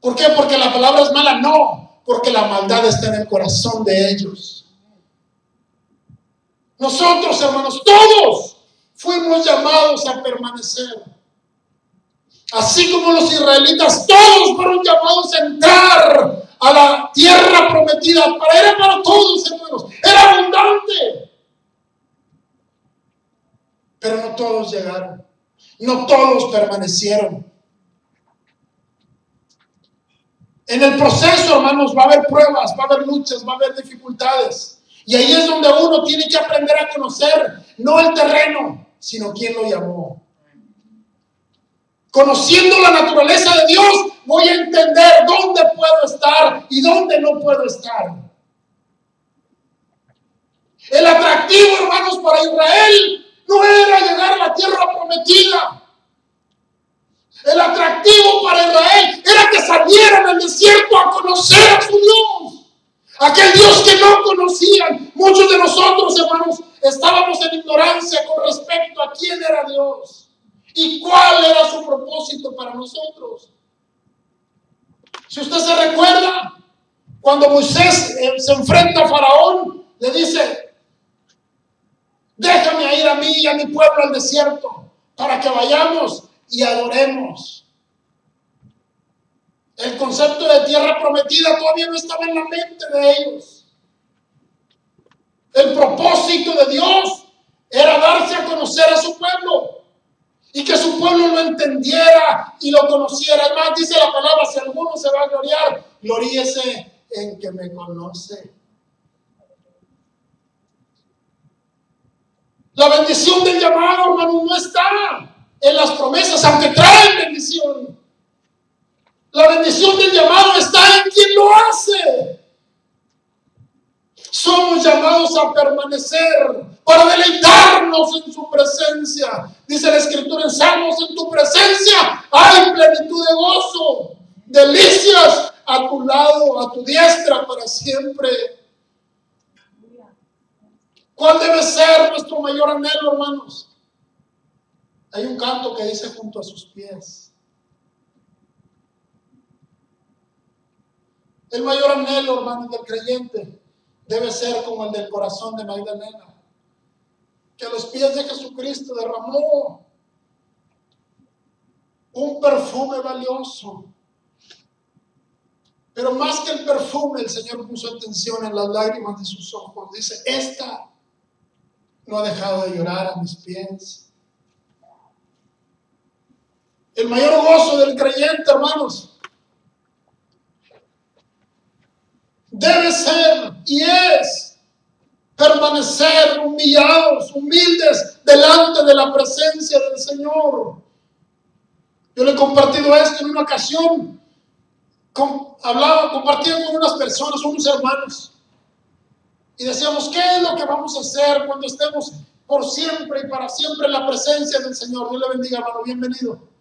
¿Por qué? ¿Porque la palabra es mala? No, porque la maldad está en el corazón de ellos. Nosotros, hermanos, todos fuimos llamados a permanecer. Así como los israelitas, todos fueron llamados a entrar a la tierra prometida. Era para todos, hermanos. Era abundante. Pero no todos llegaron. No todos permanecieron. En el proceso, hermanos, va a haber pruebas, va a haber luchas, va a haber dificultades. Y ahí es donde uno tiene que aprender a conocer, no el terreno, sino quién lo llamó. Conociendo la naturaleza de Dios, voy a entender dónde puedo estar y dónde no puedo estar. El atractivo, hermanos, para Israel no era llegar a la tierra prometida. El atractivo para Israel era que salieran al desierto a conocer a su Dios. Aquel Dios que no conocían. Muchos de nosotros, hermanos, estábamos en ignorancia con respecto a quién era Dios y cuál era su propósito para nosotros. Si usted se recuerda, cuando Moisés se enfrenta a Faraón, le dice: déjame ir a mí y a mi pueblo al desierto para que vayamos y adoremos. El concepto de tierra prometida todavía no estaba en la mente de ellos. El propósito de Dios era darse a conocer a su pueblo y que su pueblo lo entendiera y lo conociera. Además, dice la palabra: si alguno se va a gloriar, gloríese en que me conoce. La bendición del llamado, hermano, no está en las promesas, aunque traen bendición. La bendición del llamado está en quien lo hace. Somos llamados a permanecer para deleitarnos en su presencia. Dice la Escritura en Salmos: en tu presencia hay plenitud de gozo, delicias a tu lado, a tu diestra para siempre. ¿Cuál debe ser nuestro mayor anhelo, hermanos? Hay un canto que dice: junto a sus pies. El mayor anhelo, hermanos, del creyente debe ser como el del corazón de Magdalena, que a los pies de Jesucristo derramó un perfume valioso. Pero más que el perfume, el Señor puso atención en las lágrimas de sus ojos. Dice: esta no ha dejado de llorar a mis pies. El mayor gozo del creyente, hermanos, debe ser y es permanecer humillados, humildes delante de la presencia del Señor. Yo le he compartido esto en una ocasión. Compartía con unas personas, unos hermanos, y decíamos: ¿qué es lo que vamos a hacer cuando estemos por siempre y para siempre en la presencia del Señor? Dios le bendiga, hermano, bienvenido.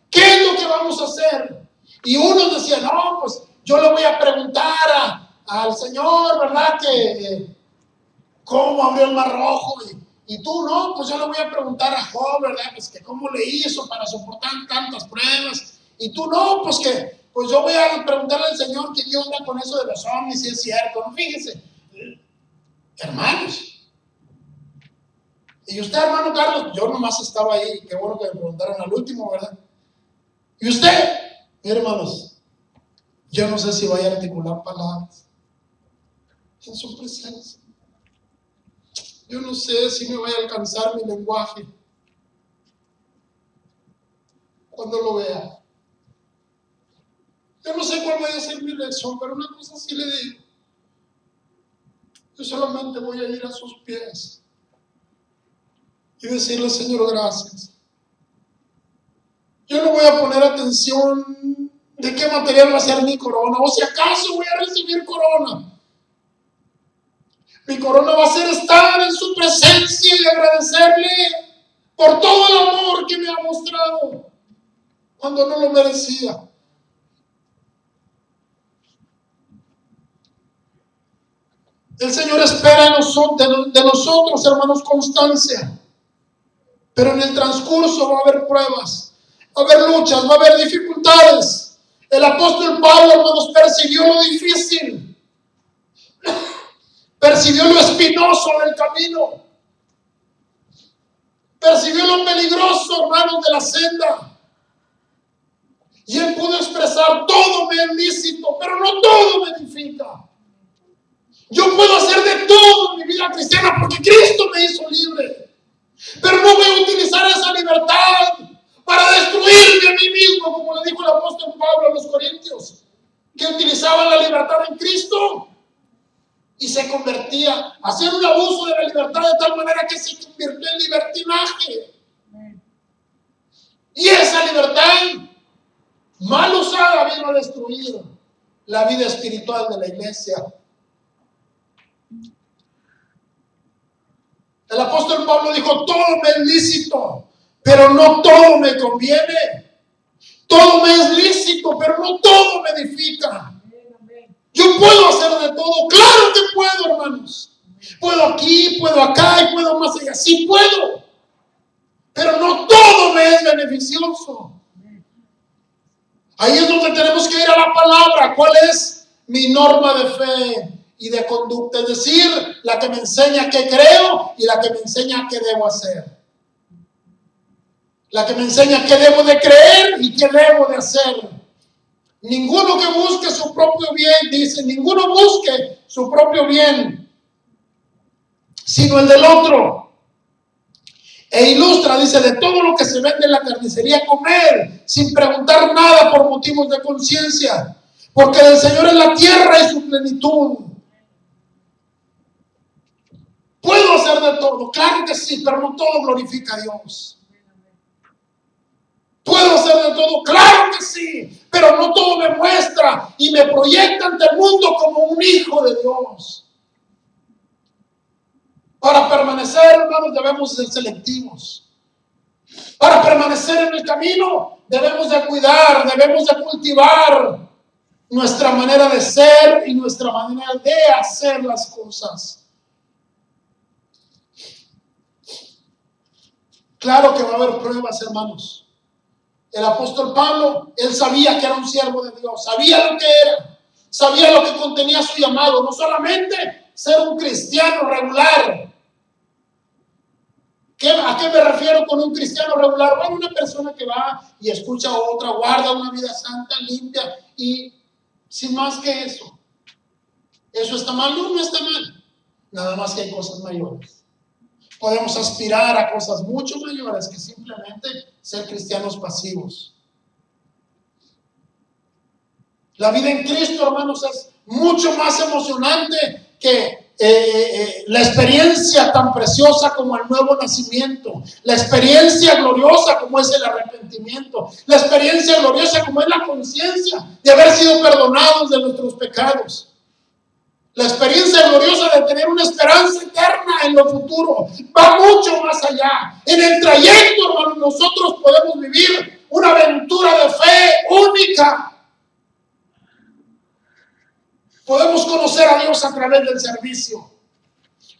¿Qué es lo que vamos a hacer? Y unos decían: no, pues yo le voy a preguntar al Señor, ¿verdad? Que cómo abrió el mar rojo. Y tú: no, pues yo le voy a preguntar a Job, ¿verdad? Pues que cómo le hizo para soportar tantas pruebas. Y tú: no, pues que pues yo voy a preguntarle al Señor que qué onda con eso de los ovnis, si es cierto. No, fíjese, hermanos. Y usted, hermano Carlos, yo nomás estaba ahí, qué bueno que me preguntaron al último, ¿verdad? Y usted, hermanos, yo no sé si vaya a articular palabras en su presencia. Yo no sé si me vaya a alcanzar mi lenguaje cuando lo vea. Yo no sé cuál vaya a ser mi lección, pero una cosa sí le digo: yo solamente voy a ir a sus pies y decirle: Señor, gracias. Yo no voy a poner atención de qué material va a ser mi corona, o si acaso voy a recibir corona. Mi corona va a ser estar en su presencia y agradecerle por todo el amor que me ha mostrado cuando no lo merecía. El Señor espera de nosotros, hermanos, constancia. Pero en el transcurso va a haber pruebas, va a haber luchas, va a haber dificultades. El apóstol Pablo, hermanos, percibió lo difícil, percibió lo espinoso del camino, percibió lo peligroso, hermanos, de la senda. Y él pudo expresar: todo me es lícito, pero no todo me edifica. Yo puedo hacer de todo en mi vida cristiana porque Cristo me hizo libre. Pero no voy a utilizar esa libertad para destruirme a mí mismo, como le dijo el apóstol Pablo a los corintios, que utilizaban la libertad en Cristo y se convertía a hacer un abuso de la libertad de tal manera que se convirtió en libertinaje. Y esa libertad mal usada vino a destruir la vida espiritual de la iglesia. El apóstol Pablo dijo: todo me es lícito, pero no todo me conviene. Todo me es lícito, pero no todo me edifica. Yo puedo hacer de todo, claro que puedo, hermanos. Puedo aquí, puedo acá y puedo más allá. Sí puedo, pero no todo me es beneficioso. Ahí es donde tenemos que ir a la palabra. ¿Cuál es mi norma de fe y de conducta? Es decir, la que me enseña qué creo y la que me enseña qué debo hacer. La que me enseña qué debo de creer y qué debo de hacer. Ninguno que busque su propio bien, dice, ninguno busque su propio bien, sino el del otro. E ilustra, dice, de todo lo que se vende en la carnicería, comer, sin preguntar nada por motivos de conciencia, porque del Señor es la tierra y su plenitud. ¿Puedo hacer de todo? Claro que sí, pero no todo glorifica a Dios. ¿Puedo hacer de todo? Claro que sí, pero no todo me muestra y me proyecta ante el mundo como un hijo de Dios. Para permanecer, hermanos, debemos ser selectivos. Para permanecer en el camino, debemos de cuidar, debemos de cultivar nuestra manera de ser y nuestra manera de hacer las cosas. Claro que va a haber pruebas, hermanos. El apóstol Pablo, él sabía que era un siervo de Dios, sabía lo que era, sabía lo que contenía su llamado, no solamente ser un cristiano regular. ¿A qué me refiero con un cristiano regular? Bueno, una persona que va y escucha a otra, guarda una vida santa, limpia y sin más que eso. ¿Eso está mal? No, no está mal. Nada más que hay cosas mayores. Podemos aspirar a cosas mucho mayores que simplemente ser cristianos pasivos. La vida en Cristo, hermanos, es mucho más emocionante que la experiencia tan preciosa como el nuevo nacimiento, la experiencia gloriosa como es el arrepentimiento, la experiencia gloriosa como es la conciencia de haber sido perdonados de nuestros pecados. La experiencia gloriosa de tener una esperanza eterna en lo futuro va mucho más allá. En el trayecto, hermanos, nosotros podemos vivir una aventura de fe única. Podemos conocer a Dios a través del servicio.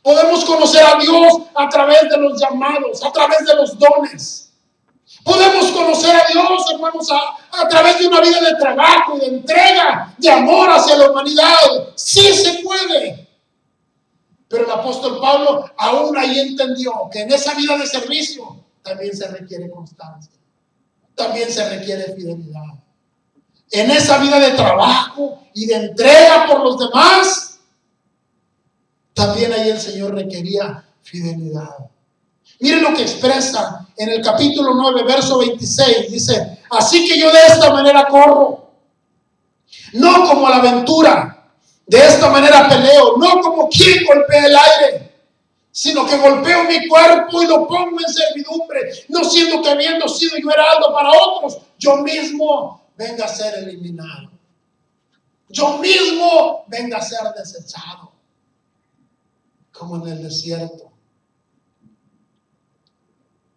Podemos conocer a Dios a través de los llamados, a través de los dones. Podemos conocer a Dios, hermanos, a través de una vida de trabajo, de entrega, de amor hacia la humanidad. Sí se puede. Pero el apóstol Pablo aún ahí entendió que en esa vida de servicio también se requiere constancia. También se requiere fidelidad. En esa vida de trabajo y de entrega por los demás, también ahí el Señor requería fidelidad. Miren lo que expresa en el capítulo 9, verso 26. Dice: así que yo de esta manera corro, no como a la aventura. De esta manera peleo, no como quien golpea el aire, sino que golpeo mi cuerpo y lo pongo en servidumbre, no siendo que habiendo sido yo heraldo para otros, yo mismo venga a ser eliminado. Yo mismo venga a ser desechado, como en el desierto,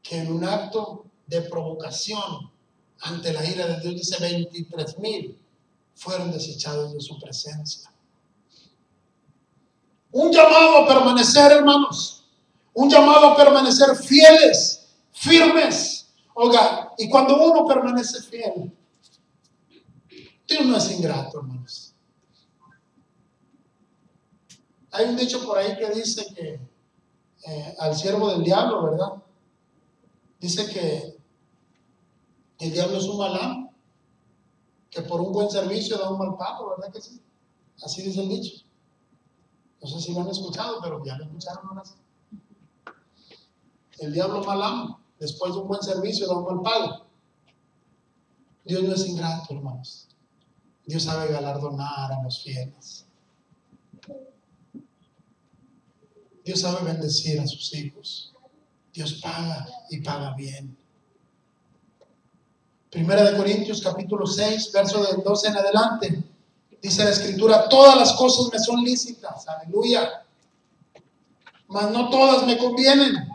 que en un acto de provocación ante la ira de Dios, dice 23,000 fueron desechados de su presencia. Un llamado a permanecer, hermanos, un llamado a permanecer fieles, firmes. Oiga, y cuando uno permanece fiel, Dios no es ingrato, hermanos. Hay un dicho por ahí que dice que al siervo del diablo, ¿verdad? Dice que el diablo es un malán, que por un buen servicio da un mal pago, ¿verdad que sí? Así dice el dicho. No sé si lo han escuchado, pero ya lo escucharon ahora sí. El diablo malán, después de un buen servicio da un mal pago. Dios no es ingrato, hermanos. Dios sabe galardonar a los fieles. Dios sabe bendecir a sus hijos. Dios paga y paga bien. Primera de Corintios capítulo 6, verso del 12 en adelante. Dice la Escritura: todas las cosas me son lícitas, aleluya, mas no todas me convienen.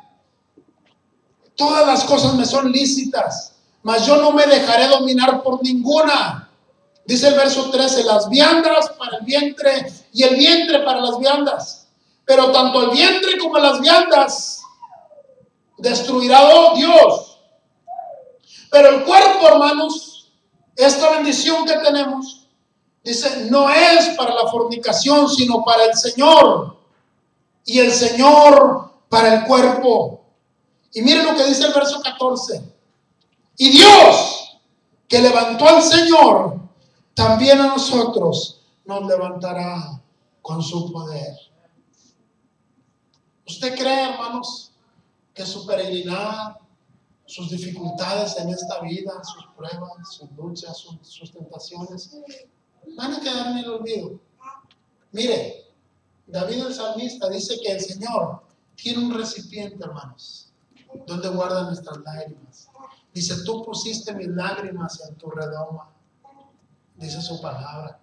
Todas las cosas me son lícitas, mas yo no me dejaré dominar por ninguna. Dice el verso 13: las viandas para el vientre y el vientre para las viandas, pero tanto el vientre como las viandas destruirá Dios. Pero el cuerpo, hermanos, esta bendición que tenemos, dice, no es para la fornicación, sino para el Señor, y el Señor para el cuerpo. Y miren lo que dice el verso 14: y Dios, que levantó al Señor, también a nosotros nos levantará con su poder. ¿Usted cree, hermanos, que su peregrinar, sus dificultades en esta vida, sus pruebas, sus luchas, sus tentaciones, van a quedar en el olvido? Mire, David el salmista dice que el Señor tiene un recipiente, hermanos, donde guarda nuestras lágrimas. Dice: tú pusiste mis lágrimas en tu redoma, dice su palabra.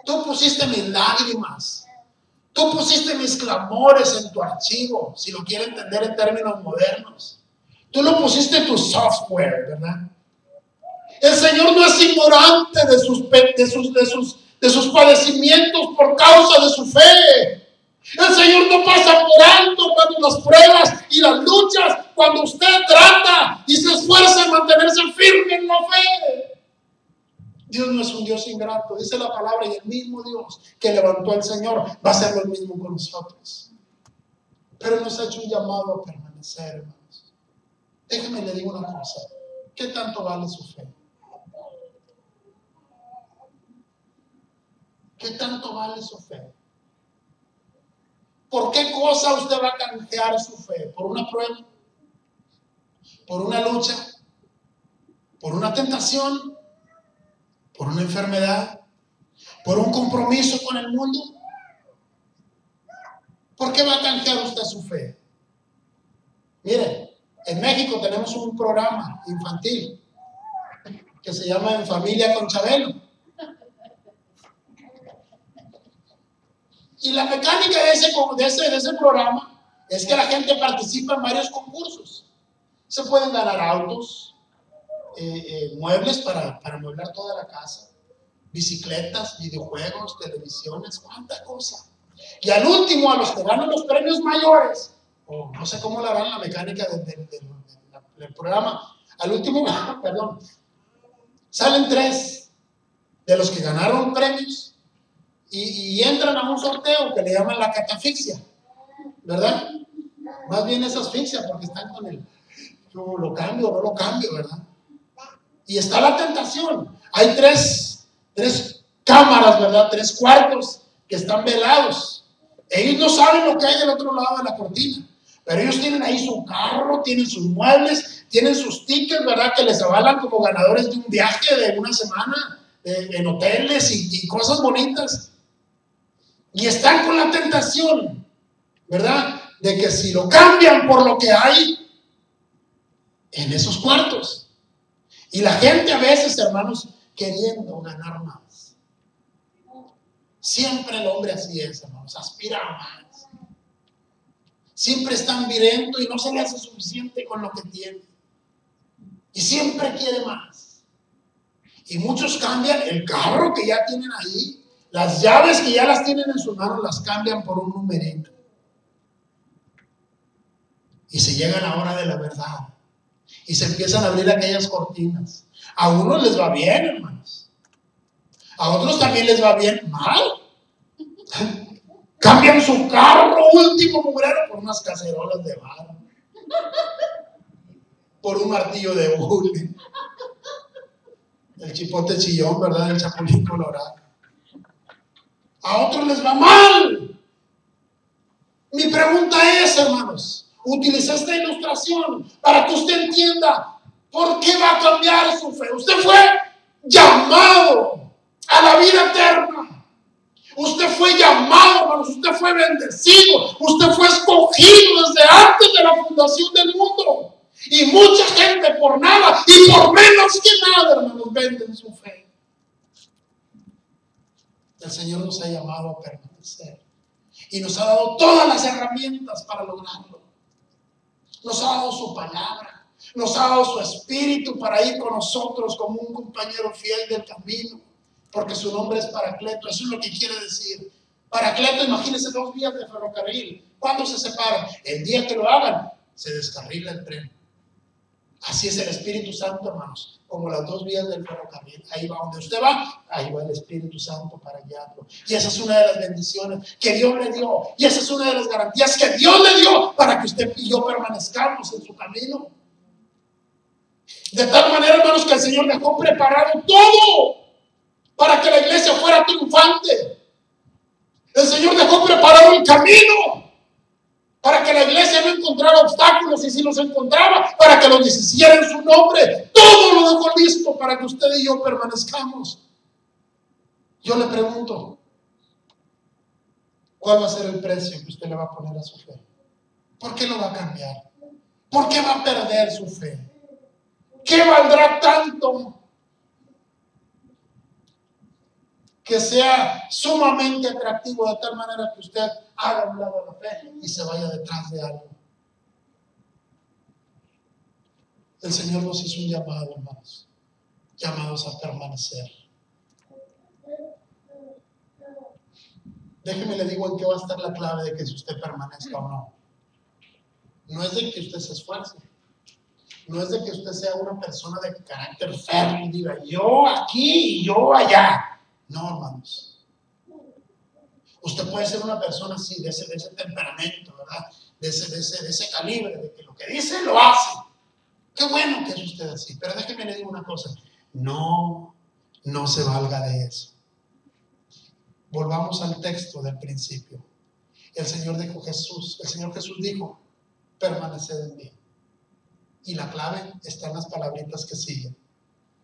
Tú pusiste mis lágrimas, tú pusiste mis clamores en tu archivo, si lo quiere entender en términos modernos. Tú lo pusiste en tu software, ¿verdad? El Señor no es ignorante de sus padecimientos por causa de su fe. El Señor no pasa por alto cuando las pruebas y las luchas, cuando usted trata y se esfuerza en mantenerse firme en la fe. Dios no es un Dios ingrato, dice la palabra, y el mismo Dios que levantó al Señor va a hacer lo mismo con nosotros. Pero nos ha hecho un llamado a permanecer, hermanos. Déjeme le digo una cosa: ¿qué tanto vale su fe? ¿Qué tanto vale su fe? ¿Por qué cosa usted va a canjear su fe? ¿Por una prueba? ¿Por una lucha? ¿Por una tentación? ¿Por una enfermedad? ¿Por un compromiso con el mundo? ¿Por qué va a canjear usted su fe? Mire, en México tenemos un programa infantil que se llama En Familia con Chabelo. Y la mecánica de ese programa es que la gente participa en varios concursos. Se pueden ganar autos, muebles para amueblar toda la casa, bicicletas, videojuegos, televisiones, cuánta cosa. Y al último, a los que ganan los premios mayores, o no sé cómo la harán la mecánica del programa, al último, perdón, salen 3 de los que ganaron premios y entran a un sorteo que le llaman la catafixia, ¿verdad? Más bien es asfixia, porque están con el lo cambio o no lo cambio, ¿verdad? Y está la tentación. Hay tres cámaras, ¿verdad? 3 cuartos que están velados. Ellos no saben lo que hay del otro lado de la cortina, pero ellos tienen ahí su carro, tienen sus muebles, tienen sus tickets, ¿verdad? Que les avalan como ganadores de un viaje de una semana en hoteles y cosas bonitas. Y están con la tentación ¿verdad? De que si lo cambian por lo que hay en esos cuartos. Y la gente a veces, hermanos, queriendo ganar más. Siempre el hombre así es, hermanos, aspira a más. Siempre está hambriento y no se le hace suficiente con lo que tiene. Y siempre quiere más. Y muchos cambian el carro que ya tienen ahí, las llaves que ya las tienen en sus manos, las cambian por un numerito. Y se llega la hora de la verdad. Y se empiezan a abrir aquellas cortinas. A unos les va bien, hermanos. A otros también les va bien mal. Cambian su carro último mugrero por unas cacerolas de barro, por un martillo de hule. El chipote chillón, ¿verdad? El chapulín colorado. A otros les va mal. Mi pregunta es, hermanos, utilicé esta ilustración para que usted entienda por qué va a cambiar su fe. Usted fue llamado a la vida eterna. Usted fue llamado, hermanos. Usted fue bendecido. Usted fue escogido desde antes de la fundación del mundo. Y mucha gente por nada y por menos que nada, hermanos, venden su fe. El Señor nos ha llamado a permanecer. Y nos ha dado todas las herramientas para lograrlo. Nos ha dado su palabra. Nos ha dado su espíritu para ir con nosotros como un compañero fiel del camino. Porque su nombre es Paracleto. Eso es lo que quiere decir. Paracleto, imagínense 2 vías de ferrocarril. ¿Cuándo se separan? El día que lo hagan, se descarrila el tren. Así es el Espíritu Santo, hermanos, como las 2 vías del ferrocarril. Ahí va donde usted va, ahí va el Espíritu Santo para guiarlo. Y esa es una de las bendiciones que Dios le dio. Y esa es una de las garantías que Dios le dio para que usted y yo permanezcamos en su camino. De tal manera, hermanos, que el Señor dejó preparado todo para que la iglesia fuera triunfante. El Señor dejó preparado el camino para que la iglesia no encontrara obstáculos, y si los encontraba, para que los deshiciera en su nombre. Todo lo dejó listo para que usted y yo permanezcamos. Yo le pregunto, ¿cuál va a ser el precio que usted le va a poner a su fe? ¿Por qué lo va a cambiar? ¿Por qué va a perder su fe? ¿Qué valdrá tanto que sea sumamente atractivo de tal manera que usted haga un lado a la fe y se vaya detrás de algo? El Señor nos hizo un llamado, hermanos, llamados a permanecer. Déjeme le digo en qué va a estar la clave de que si usted permanezca o no. No es de que usted se esfuerce. No es de que usted sea una persona de carácter férreo y diga yo aquí y yo allá. No, hermanos. Usted puede ser una persona así, de ese temperamento, ¿verdad? De ese calibre, de que lo que dice lo hace. Qué bueno que es usted así. Pero déjeme le digo una cosa. No se valga de eso. Volvamos al texto del principio. El Señor Jesús dijo, permaneced en mí. Y la clave está en las palabritas que siguen.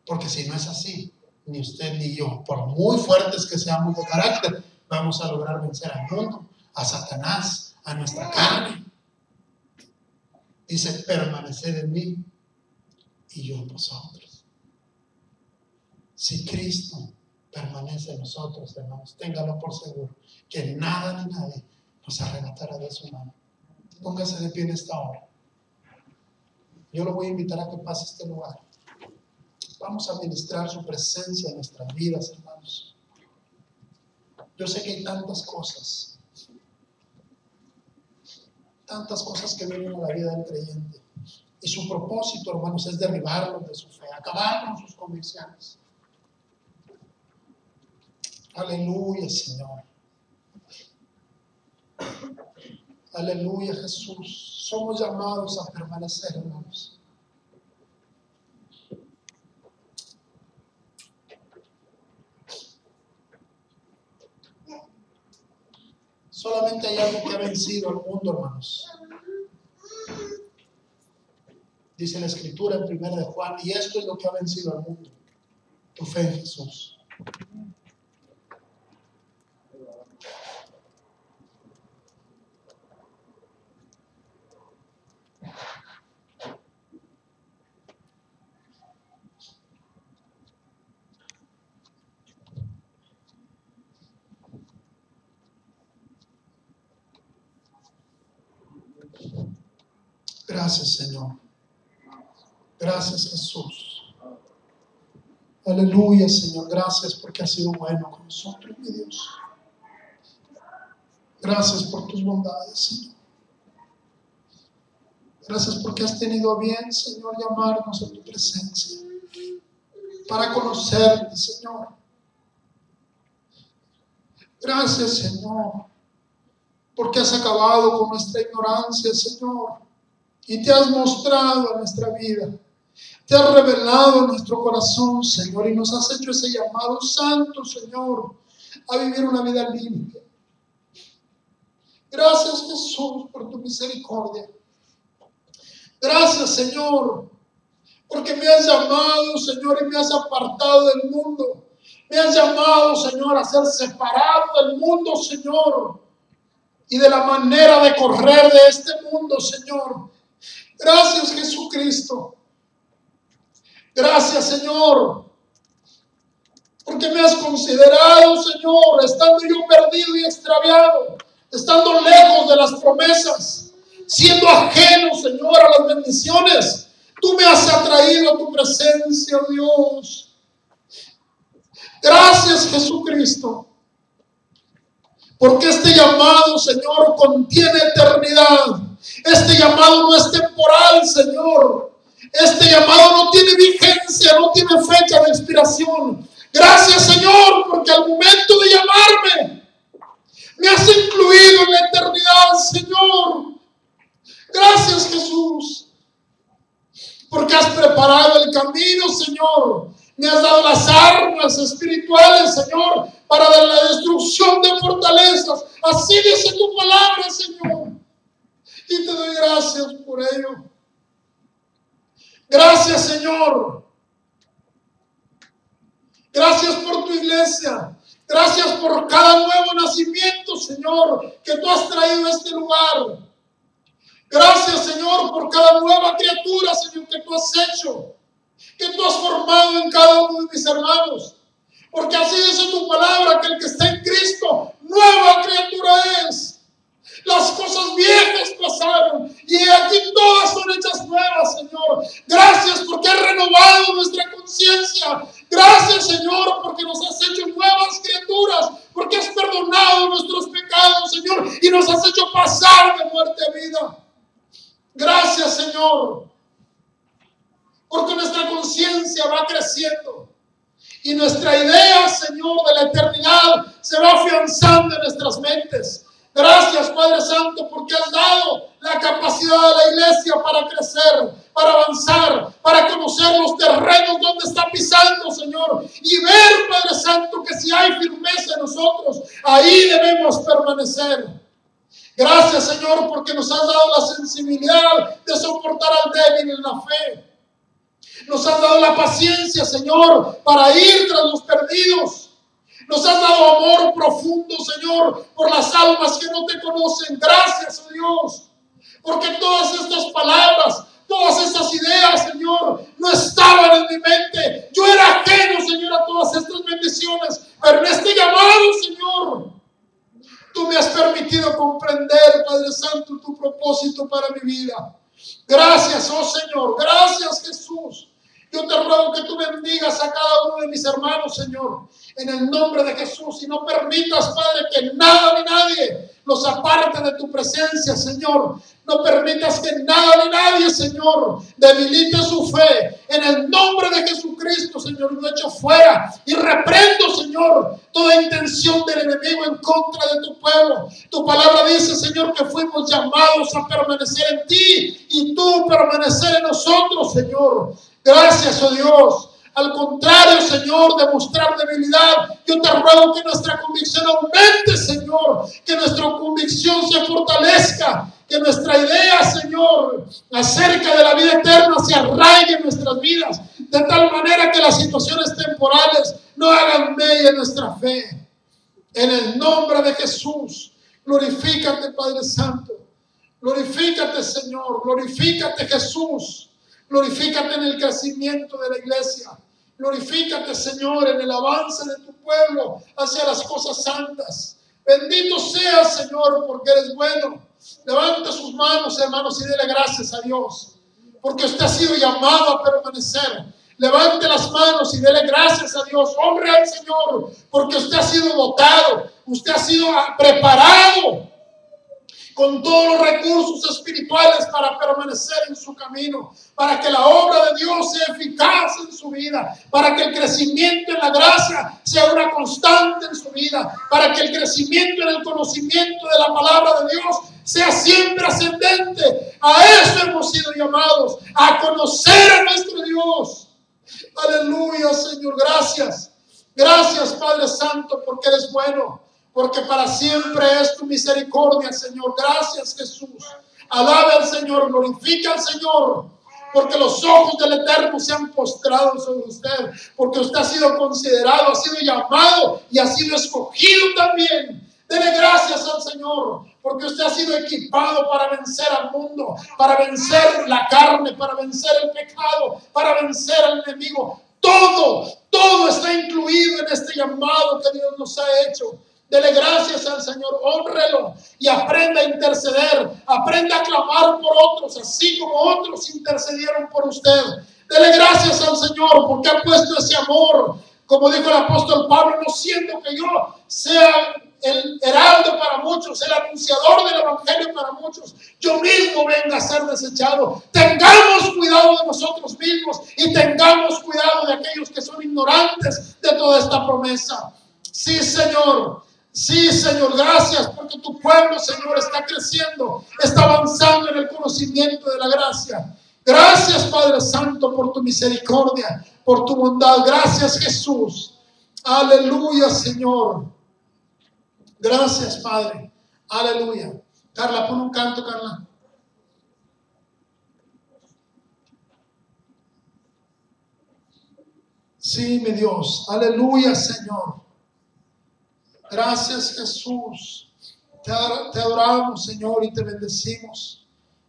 Porque si no es así, ni usted ni yo, por muy fuertes que seamos de carácter, vamos a lograr vencer al mundo, a Satanás, a nuestra carne. Dice, permaneced en mí y yo en vosotros. Si Cristo permanece en nosotros, hermanos, téngalo por seguro, que nada ni nadie nos arrebatará de su mano. Póngase de pie en esta hora. Yo lo voy a invitar a que pase a este lugar. Vamos a ministrar su presencia en nuestras vidas, hermanos. Yo sé que hay tantas cosas que vienen a la vida del creyente. Y su propósito, hermanos, es derribarlos de su fe, acabar con sus convicciones. Aleluya, Señor. Aleluya, Jesús. Somos llamados a permanecer, hermanos. Solamente hay algo que ha vencido al mundo, hermanos. Dice la Escritura en 1 de Juan, y esto es lo que ha vencido al mundo: tu fe en Jesús. Gracias, Señor. Gracias, Jesús. Aleluya, Señor. Gracias porque has sido bueno con nosotros, mi Dios. Gracias por tus bondades, Señor. Gracias porque has tenido a bien, Señor, llamarnos a tu presencia para conocerte, Señor. Gracias, Señor, porque has acabado con nuestra ignorancia, Señor, y te has mostrado en nuestra vida. Te has revelado en nuestro corazón, Señor, y nos has hecho ese llamado santo, Señor, a vivir una vida limpia. Gracias, Jesús, por tu misericordia. Gracias, Señor, porque me has llamado, Señor, y me has apartado del mundo. Me has llamado, Señor, a ser separado del mundo, Señor, y de la manera de correr de este mundo, Señor. Gracias, Jesucristo. Gracias, Señor, porque me has considerado, Señor, estando yo perdido y extraviado, estando lejos de las promesas, siendo ajeno, Señor, a las bendiciones. Tú me has atraído a tu presencia, oh Dios. Gracias, Jesucristo, porque este llamado, Señor, contiene eternidad. Este llamado no es temporal, Señor. Este llamado no tiene vigencia, no tiene fecha de expiración. Gracias, Señor, porque al momento de llamarme, me has incluido en la eternidad, Señor. Gracias, Jesús, porque has preparado el camino, Señor. Me has dado las armas espirituales, Señor, para la destrucción de fortalezas. Así dice tu palabra, Señor. Y te doy gracias por ello. Gracias, Señor. Gracias por tu iglesia. Gracias por cada nuevo nacimiento, Señor, que tú has traído a este lugar. Gracias, Señor, por cada nueva criatura, Señor, que tú has hecho, que tú has formado en cada uno de mis hermanos. Porque así dice tu palabra, que el que está en Cristo, nueva criatura es. Las cosas viejas pasaron y aquí todas son hechas nuevas, Señor. Gracias porque has renovado nuestra conciencia. Gracias, Señor, porque nos has hecho nuevas criaturas, porque has perdonado nuestros pecados, Señor, y nos has hecho pasar de muerte a vida. Gracias, Señor, porque nuestra conciencia va creciendo y nuestra idea, Señor, de la eternidad se va afianzando en nuestras mentes. Gracias, Padre Santo, porque has dado la capacidad a la iglesia para crecer, para avanzar, para conocer los terrenos donde está pisando, Señor, y ver, Padre Santo, que si hay firmeza en nosotros, ahí debemos permanecer. Gracias, Señor, porque nos has dado la sensibilidad de soportar al débil en la fe. Nos has dado la paciencia, Señor, para ir tras los perdidos. Nos has dado amor profundo, Señor, por las almas que no te conocen. Gracias, oh Dios, porque todas estas palabras, todas estas ideas, Señor, no estaban en mi mente. Yo era ajeno, Señor, a todas estas bendiciones, pero en este llamado, Señor, tú me has permitido comprender, Padre Santo, tu propósito para mi vida. Gracias, oh Señor. Gracias, Jesús. Yo te ruego que tú bendigas a cada uno de mis hermanos, Señor, en el nombre de Jesús, y no permitas, Padre, que nada ni nadie los aparte de tu presencia, Señor. No permitas que nada ni nadie, Señor, debilite su fe. En el nombre de Jesucristo, Señor, lo echo fuera y reprendo, Señor, toda intención del enemigo en contra de tu pueblo. Tu palabra dice, Señor, que fuimos llamados a permanecer en ti y tú permanecer en nosotros, Señor. Gracias, oh Dios. Al contrario, Señor, de mostrar debilidad, yo te ruego que nuestra convicción aumente, Señor, que nuestra convicción se fortalezca, que nuestra idea, Señor, acerca de la vida eterna se arraigue en nuestras vidas, de tal manera que las situaciones temporales no hagan mella en nuestra fe. En el nombre de Jesús, glorifícate, Padre Santo, glorifícate, Señor, glorifícate, Jesús. Glorifícate en el crecimiento de la iglesia. Glorifícate, Señor, en el avance de tu pueblo hacia las cosas santas. Bendito seas, Señor, porque eres bueno. Levante sus manos, hermanos, y dele gracias a Dios, porque usted ha sido llamado a permanecer. Levante las manos y dele gracias a Dios. Honre al Señor, porque usted ha sido dotado, usted ha sido preparado con todos los recursos espirituales para permanecer en su camino, para que la obra de Dios sea eficaz en su vida, para que el crecimiento en la gracia sea una constante en su vida, para que el crecimiento en el conocimiento de la palabra de Dios sea siempre ascendente. A eso hemos sido llamados, a conocer a nuestro Dios. Aleluya, Señor, gracias. Gracias, Padre Santo, porque eres bueno, porque para siempre es tu misericordia, Señor. Gracias, Jesús. Alabe al Señor, glorifica al Señor, porque los ojos del Eterno se han postrado sobre usted, porque usted ha sido considerado, ha sido llamado y ha sido escogido también. Dele gracias al Señor, porque usted ha sido equipado para vencer al mundo, para vencer la carne, para vencer el pecado, para vencer al enemigo. Todo está incluido en este llamado que Dios nos ha hecho. Dele gracias al Señor, hónrelo y aprenda a interceder, aprenda a clamar por otros, así como otros intercedieron por usted. Dele gracias al Señor porque ha puesto ese amor, como dijo el apóstol Pablo, no siendo que yo sea el heraldo para muchos, el anunciador del evangelio para muchos, yo mismo venga a ser desechado. Tengamos cuidado de nosotros mismos y tengamos cuidado de aquellos que son ignorantes de toda esta promesa. Sí, Señor. Sí, Señor, gracias porque tu pueblo, Señor, está creciendo, está avanzando en el conocimiento de la gracia. Gracias, Padre Santo, por tu misericordia, por tu bondad. Gracias, Jesús. Aleluya, Señor. Gracias, Padre. Aleluya. Carla, pon un canto, Carla. Sí, mi Dios. Aleluya, Señor. Gracias, Jesús. Te adoramos, Señor, y te bendecimos.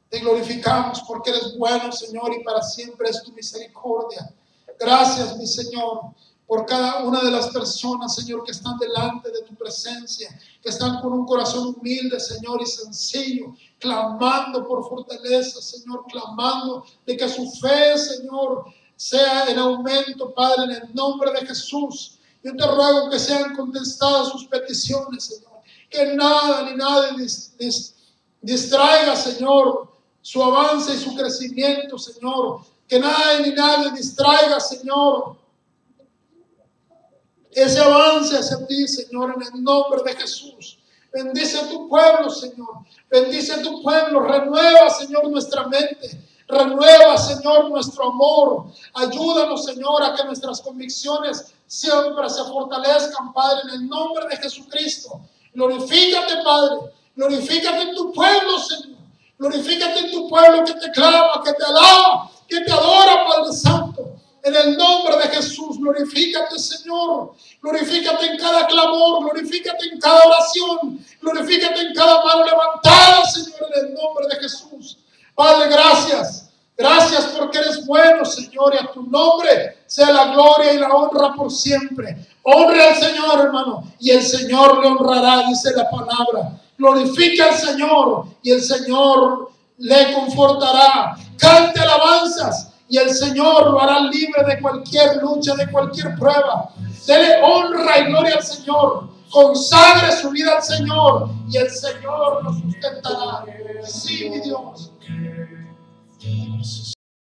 Te glorificamos porque eres bueno, Señor, y para siempre es tu misericordia. Gracias, mi Señor, por cada una de las personas, Señor, que están delante de tu presencia, que están con un corazón humilde, Señor, y sencillo, clamando por fortaleza, Señor, clamando de que su fe, Señor, sea en aumento, Padre, en el nombre de Jesús. Yo te ruego que sean contestadas sus peticiones, Señor. Que nada ni nadie distraiga, Señor, su avance y su crecimiento, Señor. Que nada ni nadie distraiga, Señor, ese avance hacia ti, Señor, en el nombre de Jesús. Bendice a tu pueblo, Señor. Bendice a tu pueblo. Renueva, Señor, nuestra mente. Renueva, Señor, nuestro amor. Ayúdanos, Señor, a que nuestras convicciones siempre se fortalezcan, Padre, en el nombre de Jesucristo. Glorifícate, Padre. Glorifícate en tu pueblo, Señor. Glorifícate en tu pueblo que te clama, que te alaba, que te adora, Padre Santo. En el nombre de Jesús, glorifícate, Señor. Glorifícate en cada clamor, glorifícate en cada oración, glorifícate en cada mano levantada, Señor, en el nombre de Jesús. Padre, gracias. Gracias porque eres bueno, Señor, y a tu nombre sea la gloria y la honra por siempre. Honre al Señor, hermano, y el Señor le honrará, dice la palabra. Glorifica al Señor y el Señor le confortará. Cante alabanzas y el Señor lo hará libre de cualquier lucha, de cualquier prueba. Dele honra y gloria al Señor. Consagre su vida al Señor y el Señor lo sustentará. Sí, mi Dios.